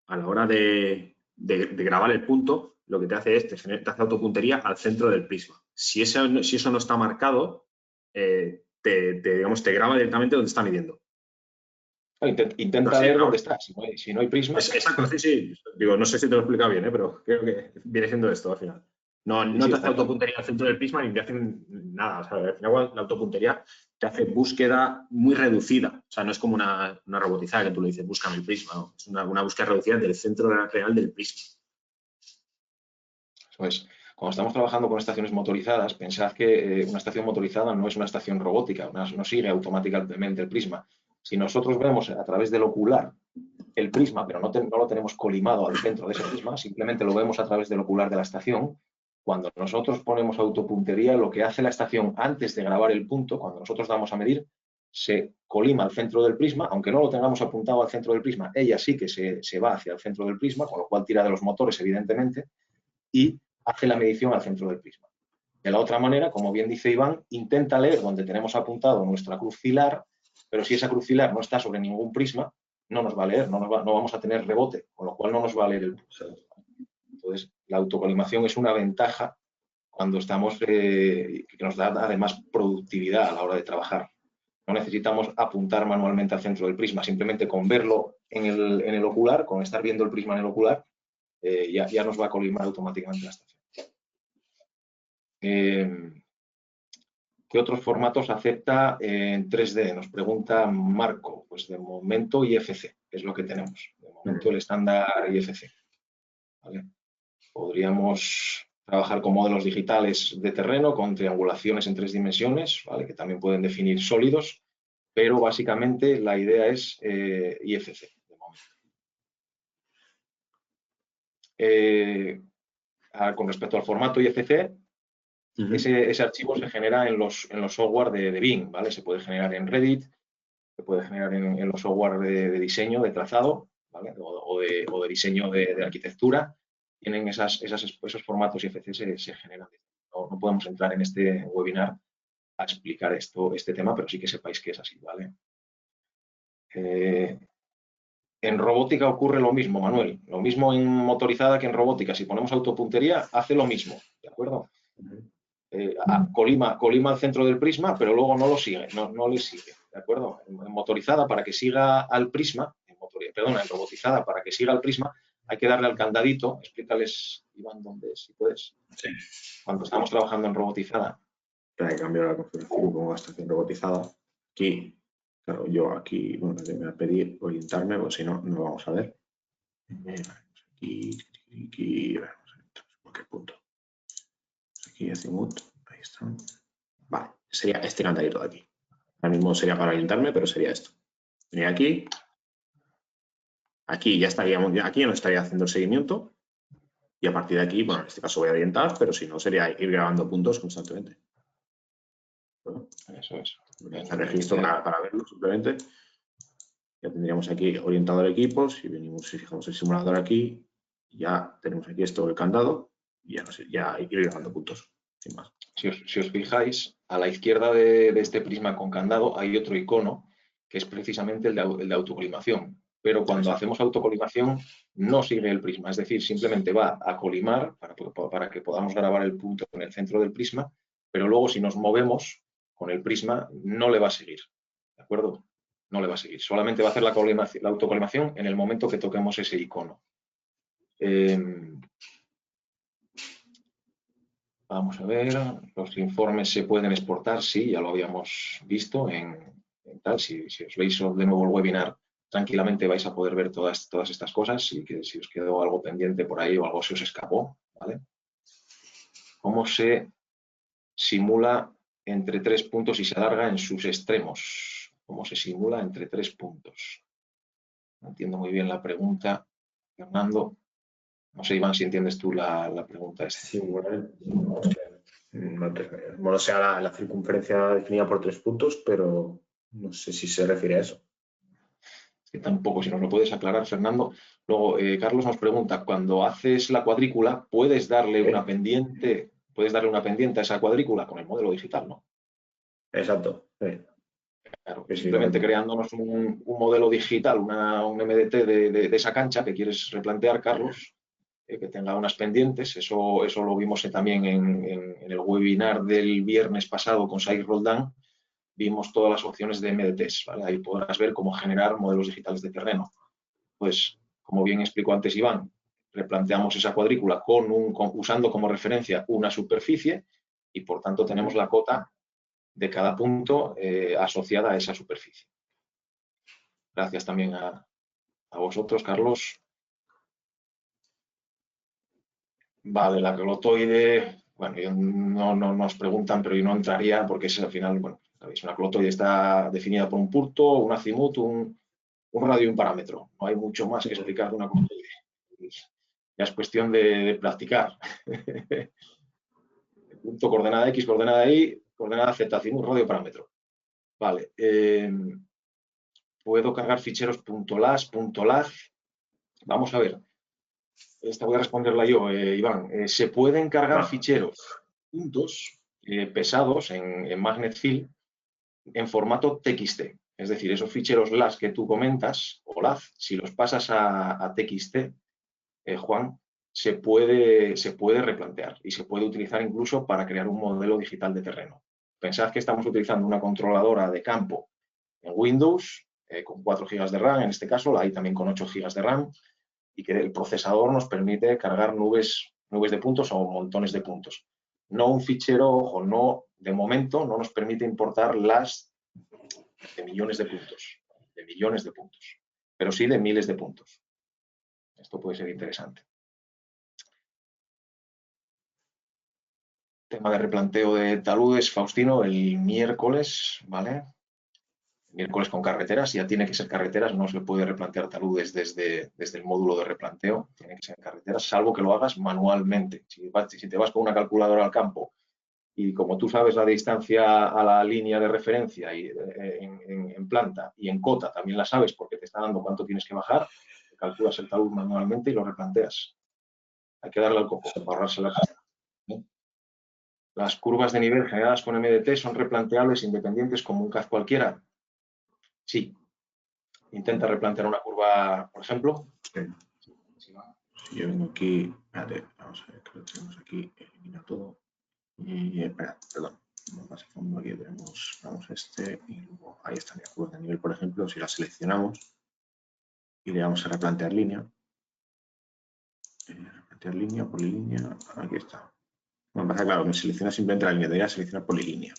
a la hora de grabar el punto, lo que te hace es, te hace autopuntería al centro del prisma. Si eso no está marcado, digamos, te graba directamente donde está midiendo. Intenta Sí, leer ¿no? dónde está. Si no hay prisma. Exacto, sí. Digo, no sé si te lo he explicado bien, pero creo que viene siendo esto al final. No Sí, te hace está claro. autopuntería al centro del prisma ni te hace nada. O sea, al final la autopuntería te hace búsqueda muy reducida. O sea, no es como una robotizada que tú le dices, búscame el prisma. ¿No? Es una búsqueda reducida del centro real del prisma. Eso es. Cuando estamos trabajando con estaciones motorizadas, pensad que una estación motorizada no es una estación robótica, no sigue automáticamente el prisma. Si nosotros vemos a través del ocular el prisma, pero no lo tenemos colimado al centro de ese prisma, simplemente lo vemos a través del ocular de la estación, cuando nosotros ponemos autopuntería, lo que hace la estación antes de grabar el punto, cuando nosotros damos a medir, se colima al centro del prisma, aunque no lo tengamos apuntado al centro del prisma, ella sí que se va hacia el centro del prisma, con lo cual tira de los motores, evidentemente, y hace la medición al centro del prisma. De la otra manera, como bien dice Iván, intenta leer donde tenemos apuntado nuestra cruz filar, pero si esa cruz filar no está sobre ningún prisma, no nos va a leer, no vamos a tener rebote, con lo cual no nos va a leer el punto. Entonces, la autocolimación es una ventaja cuando estamos, que nos da además productividad a la hora de trabajar. No necesitamos apuntar manualmente al centro del prisma, simplemente con verlo en el ocular, con estar viendo el prisma en el ocular, ya nos va a colimar automáticamente la estación. ¿Qué otros formatos acepta en 3D? Nos pregunta Marco. Pues de momento IFC es lo que tenemos. De momento el estándar IFC. ¿Vale? Podríamos trabajar con modelos digitales de terreno, con triangulaciones en 3 dimensiones, ¿vale? Que también pueden definir sólidos, pero básicamente la idea es IFC. De momento. Con respecto al formato IFC, ese archivo se genera en los software de Bing, ¿vale? Se puede generar en Reddit, se puede generar en los software de diseño, de trazado, ¿vale? o de diseño de arquitectura. Tienen esos formatos IFC se generan. No podemos entrar en este webinar a explicar este tema, pero sí que sepáis que es así, ¿vale? En robótica ocurre lo mismo, Manuel. Lo mismo en motorizada que en robótica. Si ponemos autopuntería, hace lo mismo, ¿de acuerdo? Colima al centro del prisma, pero luego no lo sigue, no le sigue, ¿de acuerdo? En motorizada, para que siga al prisma, en robotizada, para que siga al prisma, hay que darle al candadito. Explícales, Iván, dónde es, si puedes. Sí. Cuando estamos trabajando en robotizada. Para cambiar la configuración como estación robotizada. Aquí, claro, yo aquí, bueno, me voy a pedir orientarme, porque si no, no vamos a ver. Aquí, vamos a ver, cualquier punto. Aquí azimut, ahí está. Vale, sería este candadito de aquí. Ahora mismo sería para orientarme, pero sería esto. Venía aquí. Aquí ya estaríamos, aquí ya no estaría haciendo el seguimiento. Y a partir de aquí, bueno, en este caso voy a orientar, pero si no sería ir grabando puntos constantemente. Bueno, Eso es. el registro para verlo simplemente. Ya tendríamos aquí orientador equipos y venimos y fijamos el simulador aquí. Ya tenemos aquí esto el candado y ya, no sé, ya ir grabando puntos, sin más. Si os fijáis, a la izquierda de este prisma con candado hay otro icono que es precisamente el de autocolimación. Pero cuando hacemos autocolimación no sigue el prisma, es decir, simplemente va a colimar para que podamos grabar el punto en el centro del prisma, pero luego si nos movemos con el prisma no le va a seguir, ¿de acuerdo? No le va a seguir, solamente va a hacer la autocolimación en el momento que toquemos ese icono. Vamos a ver, los informes se pueden exportar, sí, ya lo habíamos visto en tal. Si os veis de nuevo el webinar, tranquilamente vais a poder ver todas estas cosas y que si os quedó algo pendiente por ahí o algo se os escapó, ¿vale? Cómo se simula entre 3 puntos y se alarga en sus extremos. Cómo se simula entre 3 puntos. No entiendo muy bien la pregunta, Fernando. No sé, Iván, si entiendes tú la pregunta esta. Simular, no sé la circunferencia definida por 3 puntos, pero no sé si se refiere a eso. Que tampoco, si nos lo puedes aclarar, Fernando. Luego, Carlos nos pregunta, cuando haces la cuadrícula, ¿puedes darle una pendiente a esa cuadrícula con el modelo digital, no? Exacto. Claro, Sí, simplemente creándonos un modelo digital, un MDT de esa cancha que quieres replantear, Carlos, que tenga unas pendientes. Eso lo vimos también en el webinar del viernes pasado con Said Roldán. Vimos todas las opciones de MDTs, ¿vale? Ahí podrás ver cómo generar modelos digitales de terreno. Pues, como bien explicó antes Iván, replanteamos esa cuadrícula usando como referencia una superficie y, por tanto, tenemos la cota de cada punto asociada a esa superficie. Gracias también a vosotros, Carlos. Vale, la clotoide, bueno, no nos preguntan, pero yo no entraría porque es al final, bueno, sabéis, una clotoide está definida por un punto, un azimut, un radio y un parámetro. No hay mucho más que explicar de una clotoide. Ya es cuestión de practicar. Punto, coordenada X, coordenada Y, coordenada Z, azimut, radio, parámetro. Vale. Puedo cargar ficheros .las, .lag. Vamos a ver. Esta voy a responderla yo, Iván. Se pueden cargar ficheros puntos pesados en MagnetFill en formato TXT. Es decir, esos ficheros LAS que tú comentas, o LAZ, si los pasas a TXT, Juan, se puede replantear y se puede utilizar incluso para crear un modelo digital de terreno. Pensad que estamos utilizando una controladora de campo en Windows con 4 GB de RAM, en este caso, la hay también con 8 GB de RAM, y que el procesador nos permite cargar nubes de puntos o montones de puntos. No un fichero, ojo, no, de momento no nos permite importar las de millones de puntos, pero sí de miles de puntos. Esto puede ser interesante. Tema de replanteo de taludes, Faustino, el miércoles, ¿vale? Miércoles con carreteras, ya tiene que ser carreteras, no se puede replantear taludes desde el módulo de replanteo, tiene que ser carreteras, salvo que lo hagas manualmente. Si te vas con una calculadora al campo y como tú sabes la distancia a la línea de referencia y, en planta y en cota también la sabes porque te está dando cuánto tienes que bajar, calculas el talud manualmente y lo replanteas. Hay que darle al coco para ahorrarse la pasta. Las curvas de nivel generadas con MDT son replanteables independientes como un CAD cualquiera. Sí. Intenta replantear una curva, por ejemplo. Sí. Si yo vengo aquí, espérate, vamos a ver que lo tenemos aquí, elimina todo. Y espera, perdón, más a fondo aquí tenemos, vamos a este y luego ahí están las curvas de nivel, por ejemplo, si la seleccionamos y le vamos a replantear línea. Replantear línea, polilínea, aquí está. Bueno, pasa claro, me selecciona simplemente la línea, debería seleccionar polilínea.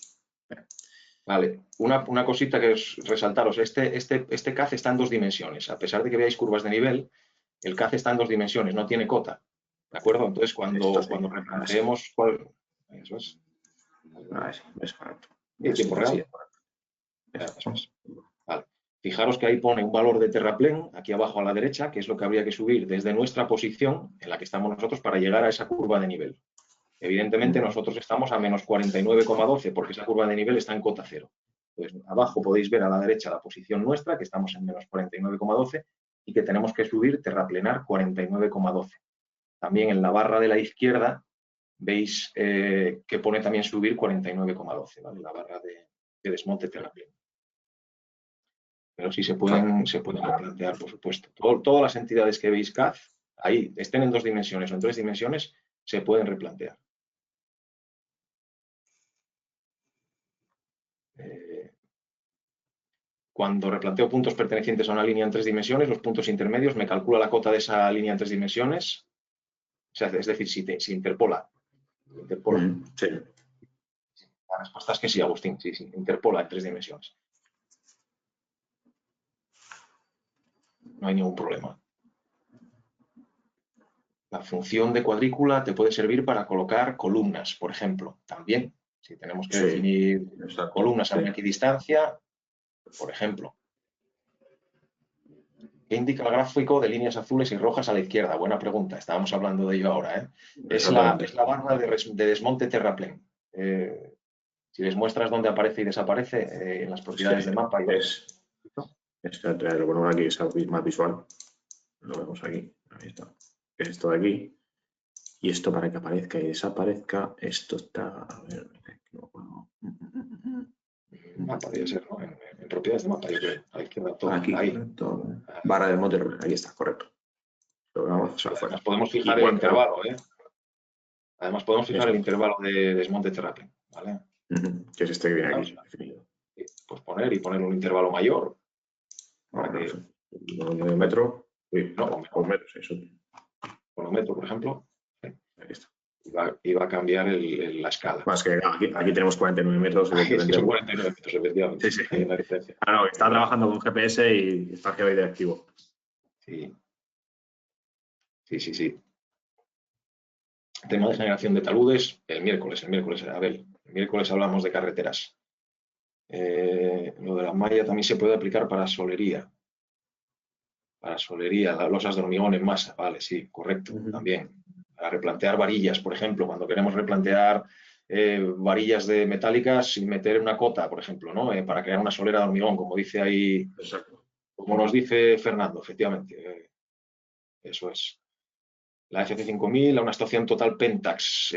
Vale, una cosita que os resaltaros, este CAD está en 2 dimensiones, a pesar de que veáis curvas de nivel, el CAD está en 2 dimensiones, no tiene cota, ¿de acuerdo? Entonces, cuando replanteemos, eso es. Es correcto. ¿Y tiempo real? Eso es. Vale. Fijaros que ahí pone un valor de terraplén, aquí abajo a la derecha, que es lo que habría que subir desde nuestra posición en la que estamos nosotros para llegar a esa curva de nivel. Evidentemente nosotros estamos a menos 49,12 porque esa curva de nivel está en cota cero. Entonces, abajo podéis ver a la derecha la posición nuestra, que estamos en menos 49,12 y que tenemos que subir, terraplenar 49,12. También en la barra de la izquierda veis que pone también subir 49,12, ¿vale? La barra de desmonte terraplén. Pero sí se pueden replantear, por supuesto. Todas las entidades que veis CAD, ahí estén en 2 dimensiones o en 3 dimensiones, se pueden replantear. Cuando replanteo puntos pertenecientes a una línea en 3 dimensiones, los puntos intermedios, me calcula la cota de esa línea en 3 dimensiones. O sea, es decir, si interpola. Sí. La respuesta es que sí, Agustín, sí, interpola en 3 dimensiones. No hay ningún problema. La función de cuadrícula te puede servir para colocar columnas, por ejemplo, también. Si tenemos que definir columnas a una equidistancia, por ejemplo. ¿Qué indica el gráfico de líneas azules y rojas a la izquierda? Buena pregunta, estábamos hablando de ello ahora. Es la barra de desmonte terraplén. Si les muestras dónde aparece y desaparece en las propiedades de mapa. Lo ponemos aquí, es más visual. Lo vemos aquí. Ahí está. Es esto de aquí. Y esto para que aparezca y desaparezca, esto está... A ver, no, mapa debe ser, ¿no? En propiedades de mapa, yo creo. A la izquierda todo. Aquí, ahí. correcto. Barra de monte, ahí está, correcto. Lo vamos a Además, podemos fijar el intervalo, Además, podemos fijar el intervalo de desmonte terraplén, ¿vale? Que es este que viene aquí, definido. Pues poner un intervalo mayor. Para que... 9 metros. No, o metros, eso. 1 metro, por ejemplo. Ahí está. Y va a cambiar la escala. Más que aquí tenemos 49 metros. Aquí son 49 metros, efectivamente. Sí. Hay una diferencia. No, está trabajando con GPS y está GBD activo. Sí. Tema de generación de taludes, el miércoles, Abel. El miércoles hablamos de carreteras. Lo de la malla también se puede aplicar para solería. Losas de hormigón en masa, vale, sí, correcto, también. Para replantear varillas, por ejemplo, cuando queremos replantear varillas de metálicas sin meter una cota, por ejemplo, ¿no? Para crear una solera de hormigón, como dice ahí, exacto. Como nos dice Fernando, efectivamente. Eso es. La FC5000, a una estación total Pentax.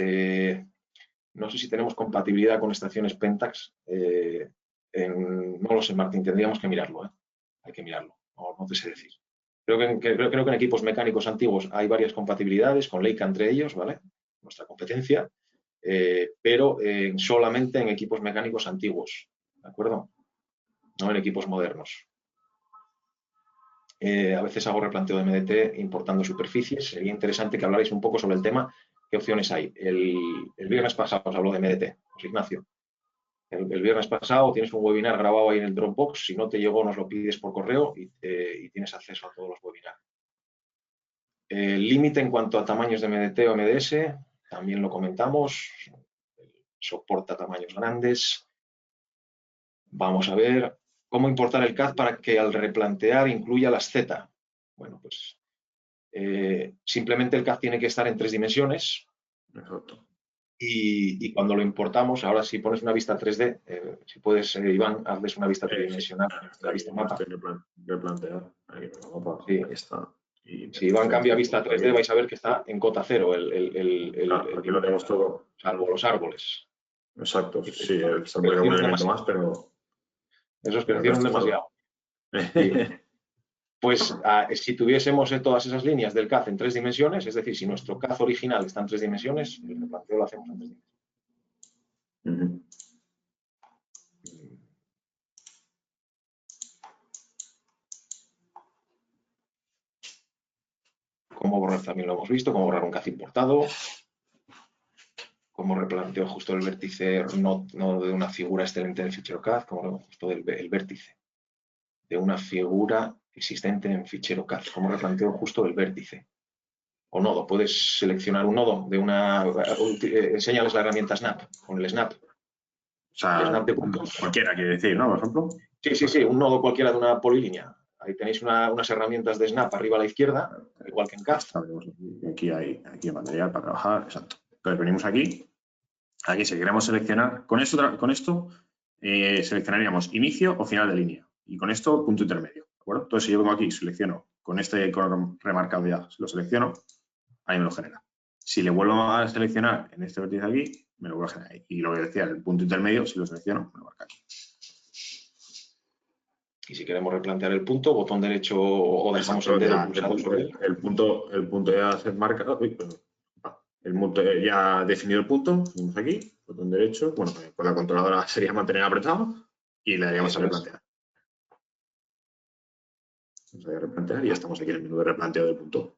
No sé si tenemos compatibilidad con estaciones Pentax. No lo sé, Martín, tendríamos que mirarlo. Hay que mirarlo, no te sé decir. Creo que en equipos mecánicos antiguos hay varias compatibilidades con Leica entre ellos, ¿vale? Nuestra competencia, pero solamente en equipos mecánicos antiguos, ¿de acuerdo? No en equipos modernos. A veces hago replanteo de MDT importando superficies. Sería interesante que hablarais un poco sobre el tema, qué opciones hay. El viernes pasado os habló de MDT, José Ignacio. El viernes pasado tienes un webinar grabado ahí en el Dropbox. Si no te llegó, nos lo pides por correo y tienes acceso a todos los webinars. El límite en cuanto a tamaños de MDT o MDS, también lo comentamos. Soporta tamaños grandes. Vamos a ver cómo importar el CAD para que al replantear incluya las Z. Bueno, pues simplemente el CAD tiene que estar en 3 dimensiones. Exacto. Y cuando lo importamos, ahora si pones una vista 3D, si puedes, Iván, hazles una vista tridimensional. La vista mapa. Replantear. Ahí está. Si Iván cambia a vista 3D, vais a ver que está en cota cero. Aquí lo tenemos todo. Salvo los árboles. Exacto. Sí, el salvo un elemento más, pero... Esos crecieron demasiado. Sí. Pues si tuviésemos todas esas líneas del CAD en 3 dimensiones, es decir, si nuestro CAD original está en 3 dimensiones, el replanteo lo hacemos en 3 dimensiones. Cómo borrar también lo hemos visto, cómo borrar un CAD importado, cómo replanteo justo el vértice, no de una figura excelente en el fichero CAD, como justo el vértice de una figura existente en fichero CAD, cómo replanteo justo el vértice. O nodo, puedes seleccionar un nodo de enséñales la herramienta Snap, con el Snap. sea, snap de puntos. cualquiera quiere decir, ¿no? Por ejemplo. Sí, un nodo cualquiera de una polilínea. Ahí tenéis unas herramientas de snap arriba a la izquierda, igual que en CAD. Aquí hay material para trabajar, exacto. Entonces venimos aquí. Aquí si queremos seleccionar, con esto seleccionaríamos inicio o final de línea. Y con esto, punto intermedio. ¿De acuerdo? Entonces si yo vengo aquí, selecciono con este color remarcado ya, lo selecciono, ahí me lo genera. Si le vuelvo a seleccionar en este vértice aquí, me lo vuelve a generar ahí. Y lo que decía, el punto intermedio, si lo selecciono, me lo marca aquí. Y si queremos replantear el punto, botón derecho o dejamos el dedo pulsado sobre él. El punto ya se marca. El punto ya ha definido el punto. Venimos aquí, botón derecho. Bueno, con la controladora sería mantener apretado y le daríamos a replantear. Vamos a replantear y ya estamos aquí en el menú de replanteo del punto.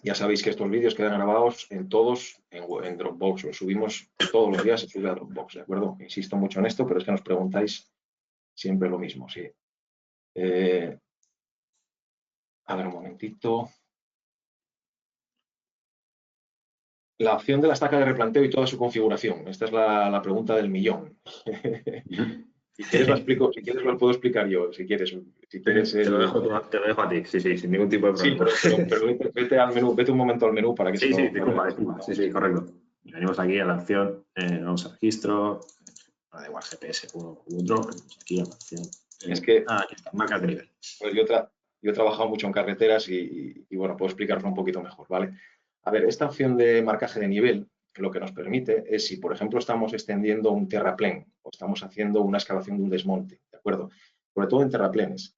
Ya sabéis que estos vídeos quedan grabados en todos en Dropbox. Los subimos todos los días, se sube a Dropbox, ¿de acuerdo? Insisto mucho en esto, pero es que nos preguntáis siempre lo mismo, sí. A ver, un momentito. La opción de la estaca de replanteo y toda su configuración. Esta es la pregunta del millón. Si quieres, la explico, si quieres, lo puedo explicar yo. Si quieres te lo dejo a ti, sí, sin ningún tipo de problema. Sí, pero vete al menú, vete un momento al menú para que Sí, disculpa. Sí, correcto. Venimos aquí a la opción, vamos a registro, da igual GPS uno u otro, venimos aquí a la opción. Es que aquí está, marcas de nivel. Pues yo he trabajado mucho en carreteras y bueno, puedo explicarlo un poquito mejor, ¿vale? A ver, esta opción de marcaje de nivel lo que nos permite es si, por ejemplo, estamos extendiendo un terraplén o estamos haciendo una excavación de un desmonte, ¿de acuerdo? Sobre todo en terraplenes.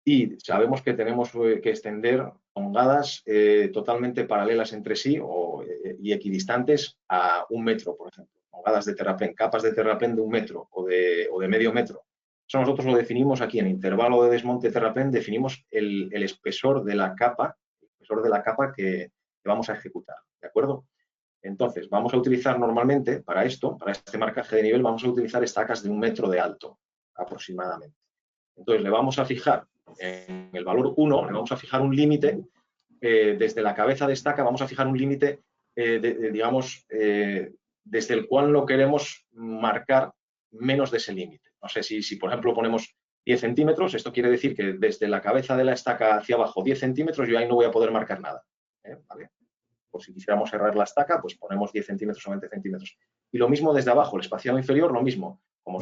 Y sabemos que tenemos que extender hongadas totalmente paralelas entre sí y equidistantes a 1 metro, por ejemplo. Hongadas de terraplén, capas de terraplén de 1 metro o de medio metro. Eso nosotros lo definimos aquí en intervalo de desmonte terraplén, definimos el espesor de la capa, que vamos a ejecutar, ¿de acuerdo? Entonces, vamos a utilizar normalmente para esto, para este marcaje de nivel, vamos a utilizar estacas de 1 metro de alto, aproximadamente. Entonces, le vamos a fijar en el valor 1, le vamos a fijar un límite, desde la cabeza de estaca vamos a fijar un límite, digamos, desde el cual no queremos marcar menos de ese límite. No sé si, por ejemplo, ponemos 10 centímetros, esto quiere decir que desde la cabeza de la estaca hacia abajo 10 centímetros, yo ahí no voy a poder marcar nada. ¿Vale? Por si quisiéramos cerrar la estaca, pues ponemos 10 centímetros o 20 centímetros. Y lo mismo desde abajo, el espaciado inferior, lo mismo. Como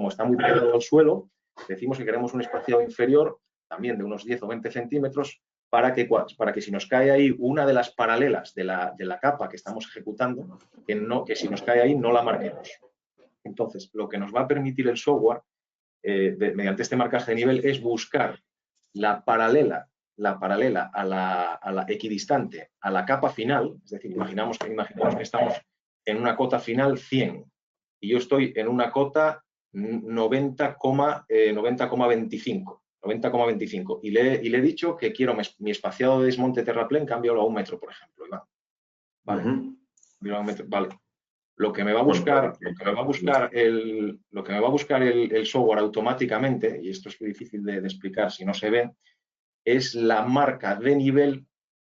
está muy pegado al suelo, decimos que queremos un espaciado inferior también de unos 10 o 20 centímetros para que si nos cae ahí una de las paralelas de la capa que estamos ejecutando, que si nos cae ahí no la marquemos. Entonces, lo que nos va a permitir el software, mediante este marcaje de nivel, es buscar la paralela a la equidistante a la capa final, es decir, imaginamos que estamos en una cota final 100 y yo estoy en una cota 90,25 y le he dicho que quiero mi espaciado de desmonte terraplén, cámbialo a 1 metro, por ejemplo. Vale. Vale. Lo que me va a buscar, el software automáticamente, y esto es difícil de explicar si no se ve, es la marca de nivel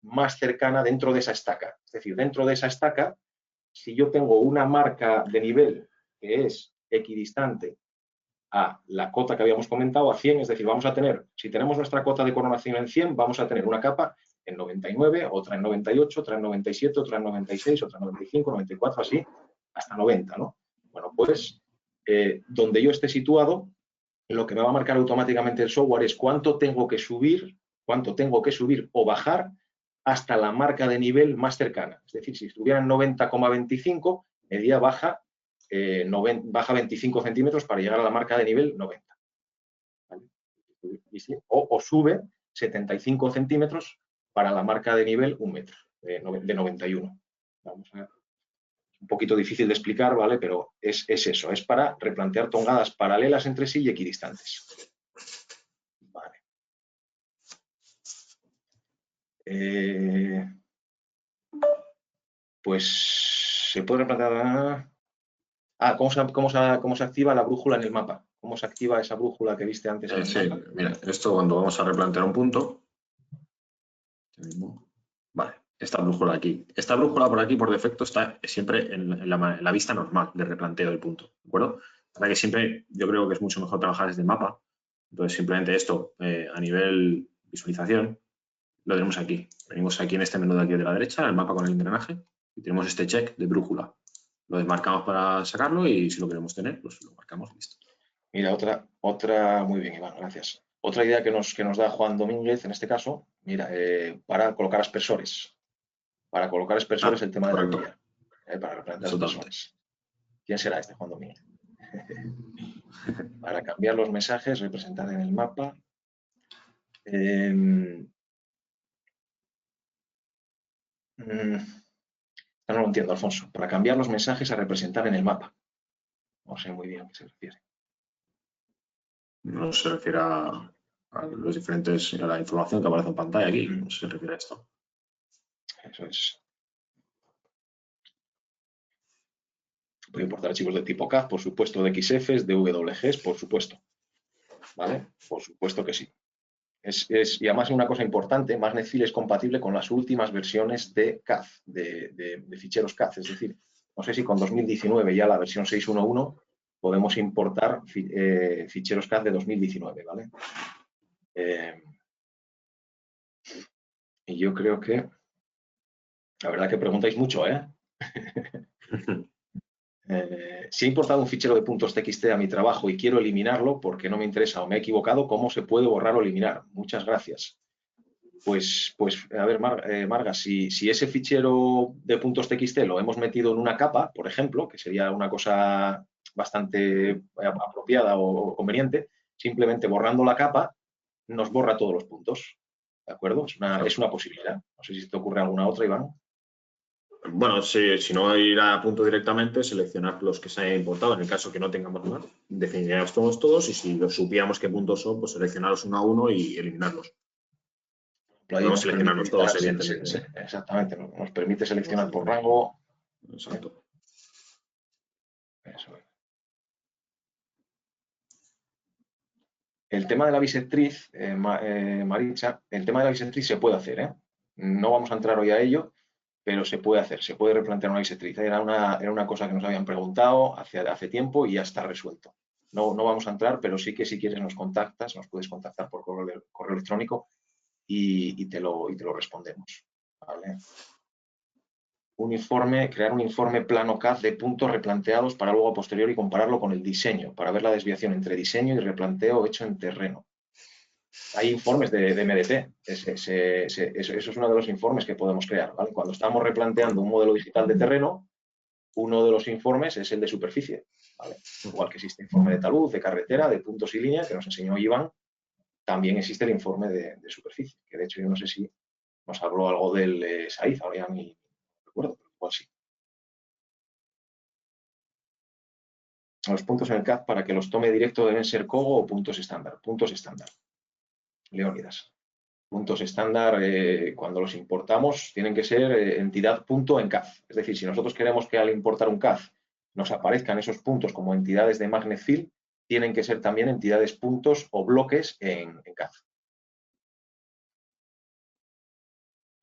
más cercana dentro de esa estaca. Es decir, dentro de esa estaca, si yo tengo una marca de nivel que es equidistante a la cota que habíamos comentado, a 100, es decir, vamos a tener, si tenemos nuestra cota de coronación en 100, vamos a tener una capa en 99, otra en 98, otra en 97, otra en 96, otra en 95, 94, así, hasta 90, ¿no? Bueno, pues, donde yo esté situado, lo que me va a marcar automáticamente el software es cuánto tengo que subir o bajar hasta la marca de nivel más cercana. Es decir, si estuviera en 90,25, medida baja 25 centímetros para llegar a la marca de nivel 90. ¿Vale? O sube 75 centímetros para la marca de nivel 1 metro, de 91. Vamos a ver. Un poquito difícil de explicar, ¿vale? Pero es eso, es para replantear tongadas paralelas entre sí y equidistantes. Vale. Pues se puede replantear... ¿cómo se activa la brújula en el mapa? ¿Cómo se activa esa brújula que viste antes? Sí, mira, esto cuando vamos a replantear un punto. Vale. esta brújula aquí. Esta brújula por aquí, por defecto, está siempre en la vista normal de replanteo del punto, ¿de acuerdo? Para que siempre, yo creo que es mucho mejor trabajar desde mapa. Entonces, simplemente esto, a nivel visualización, lo tenemos aquí. Venimos aquí en este menú de aquí de la derecha, el mapa con el engranaje, y tenemos este check de brújula. Lo desmarcamos para sacarlo y si lo queremos tener, pues lo marcamos y listo. Mira, otra, muy bien, Iván, gracias. Otra idea que nos da Juan Domínguez, en este caso, mira, para colocar aspersores. Para colocar aspersores el tema de la correcto. lluvia. Para replantear Totalmente. aspersores. ¿Quién será este Juan Domínguez? Para cambiar los mensajes, representar en el mapa. No lo entiendo, Alfonso. Para cambiar los mensajes a representar en el mapa. No sé muy bien a qué se refiere. No se refiere a los diferentes, a la información que aparece en pantalla aquí. No se refiere a esto. Eso es. Puede importar archivos de tipo CAD, por supuesto, de XFs, de WGs, por supuesto. ¿Vale? Por supuesto que sí. Y además una cosa importante, MagNetFill es compatible con las últimas versiones de CAD, de ficheros CAD. Es decir, no sé si con 2019 ya la versión 6.1.1 podemos importar ficheros CAD de 2019, ¿vale? Y yo creo que, la verdad que preguntáis mucho, ¿eh? Si he importado un fichero de puntos TXT a mi trabajo y quiero eliminarlo porque no me interesa o me he equivocado, ¿cómo se puede borrar o eliminar? Muchas gracias. Pues a ver, Marga, si ese fichero de puntos TXT lo hemos metido en una capa, por ejemplo, que sería una cosa bastante apropiada o conveniente, simplemente borrando la capa nos borra todos los puntos. ¿De acuerdo? Es una posibilidad. No sé si te ocurre alguna otra, Iván. Bueno, si no ir a punto directamente, seleccionar los que se hayan importado. En el caso que no tengamos más, definiríamos todos y si los supiéramos qué puntos son, pues seleccionarlos uno a uno y eliminarlos. Podemos seleccionarlos todos, evidentemente. Exactamente, nos permite seleccionar por rango. Exacto. Eso es. El tema de la bisectriz, Maritza, el tema de la bisectriz se puede hacer, ¿eh? No vamos a entrar hoy a ello, pero se puede hacer, se puede replantear una bisectriz. Era una cosa que nos habían preguntado hace tiempo y ya está resuelto. No vamos a entrar, pero sí que si quieres nos contactas, nos puedes contactar por correo electrónico y te lo respondemos. ¿Vale? Crear un informe plano CAD de puntos replanteados para luego a posteriori compararlo con el diseño, para ver la desviación entre diseño y replanteo hecho en terreno. Hay informes de MDT, eso es uno de los informes que podemos crear. ¿Vale? Cuando estamos replanteando un modelo digital de terreno, uno de los informes es el de superficie. ¿Vale? Igual que existe informe de talud, de carretera, de puntos y líneas, que nos enseñó Iván, también existe el informe de superficie, que de hecho yo no sé si nos habló algo del Saiz, ahora ya ni recuerdo, pero igual sí. Los puntos en el CAD para que los tome directo deben ser COGO o puntos estándar. Puntos estándar. Leónidas. Puntos estándar, cuando los importamos, tienen que ser entidad punto en CAD. Es decir, si nosotros queremos que al importar un CAD nos aparezcan esos puntos como entidades de MagNetFill, tienen que ser también entidades puntos o bloques en CAD.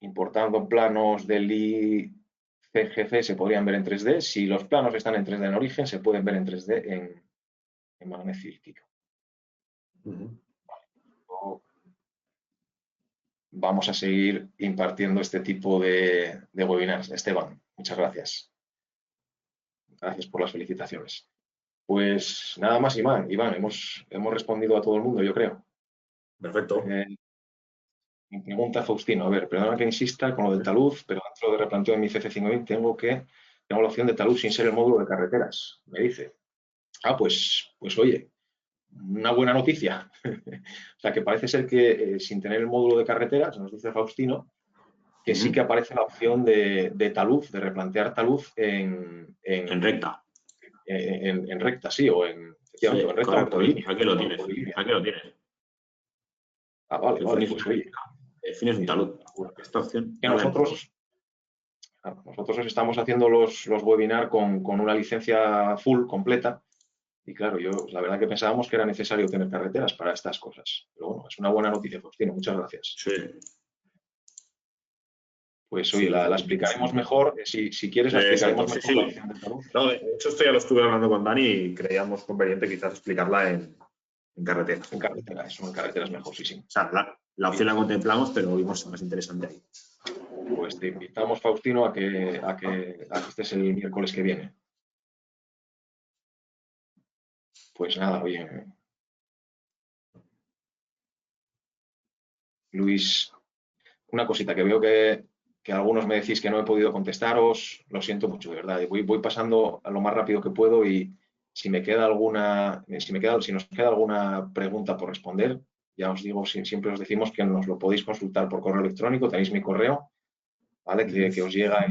Importando planos del ICGC se podrían ver en 3D. Si los planos están en 3D en origen, se pueden ver en 3D en MagNetFill, Kiko. Vamos a seguir impartiendo este tipo de webinars. Esteban, muchas gracias. Gracias por las felicitaciones. Pues nada más, Iván, hemos respondido a todo el mundo, yo creo. Perfecto. Mi pregunta, Faustino, a ver, perdona que insista con lo del talud, pero dentro de replanteo de mi CC5000 tengo la opción de talud sin ser el módulo de carreteras, me dice. Pues oye, una buena noticia. O sea, que parece ser que sin tener el módulo de carreteras, nos dice Faustino, que sí que aparece la opción de talud, de replantear talud en recta. En recta, sí, o en recta correcto, o por línea. Aquí lo tienes. Aquí lo tienes. Vale, pues oye. Defines un talud. Esta opción. Que nosotros estamos haciendo los webinars con una licencia full, completa, y claro, la verdad que pensábamos que era necesario tener carreteras para estas cosas. Pero bueno, es una buena noticia, Faustino, muchas gracias. Sí. Pues oye, Sí, la explicaremos mejor. Si quieres, la explicaremos exacto, mejor. sí, sí. No, de hecho, esto ya lo estuve hablando con Dani y creíamos conveniente quizás explicarla en carretera. En carretera, eso en carretera es mejor, sí, sí. O sea, la opción la contemplamos, pero vimos más interesante ahí. Pues te invitamos, Faustino, a que estés el miércoles que viene. Pues nada, oye, Luis, una cosita que veo que algunos me decís que no he podido contestaros, lo siento mucho, de verdad. Voy pasando a lo más rápido que puedo y si nos queda alguna pregunta por responder, ya os digo, siempre os decimos que nos lo podéis consultar por correo electrónico, tenéis mi correo, ¿vale? Que os llega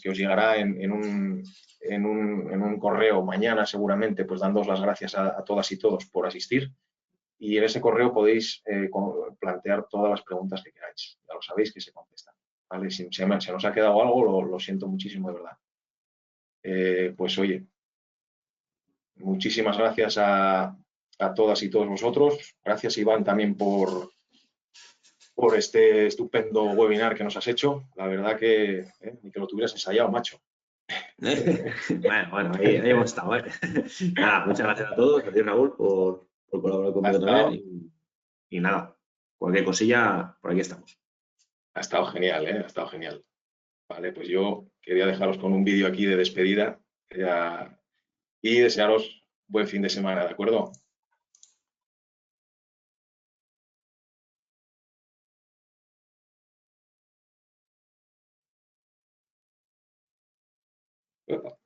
que os llegará en un correo mañana seguramente, pues dándoos las gracias a todas y todos por asistir. Y en ese correo podéis plantear todas las preguntas que queráis. Ya lo sabéis que se contestan, ¿vale? Si se nos ha quedado algo, lo siento muchísimo, de verdad. Pues oye, muchísimas gracias a todas y todos vosotros. Gracias, Iván, también por este estupendo webinar que nos has hecho. La verdad que ni que lo tuvieras ensayado, macho. Bueno, ahí hemos estado, ¿eh? Nada, muchas gracias a todos, a ti, Raúl, por colaborar conmigo también. Y nada, cualquier cosilla, por aquí estamos. Ha estado genial, ¿eh? Ha estado genial. Vale, pues yo quería dejaros con un vídeo aquí de despedida y desearos buen fin de semana, ¿de acuerdo? Opa.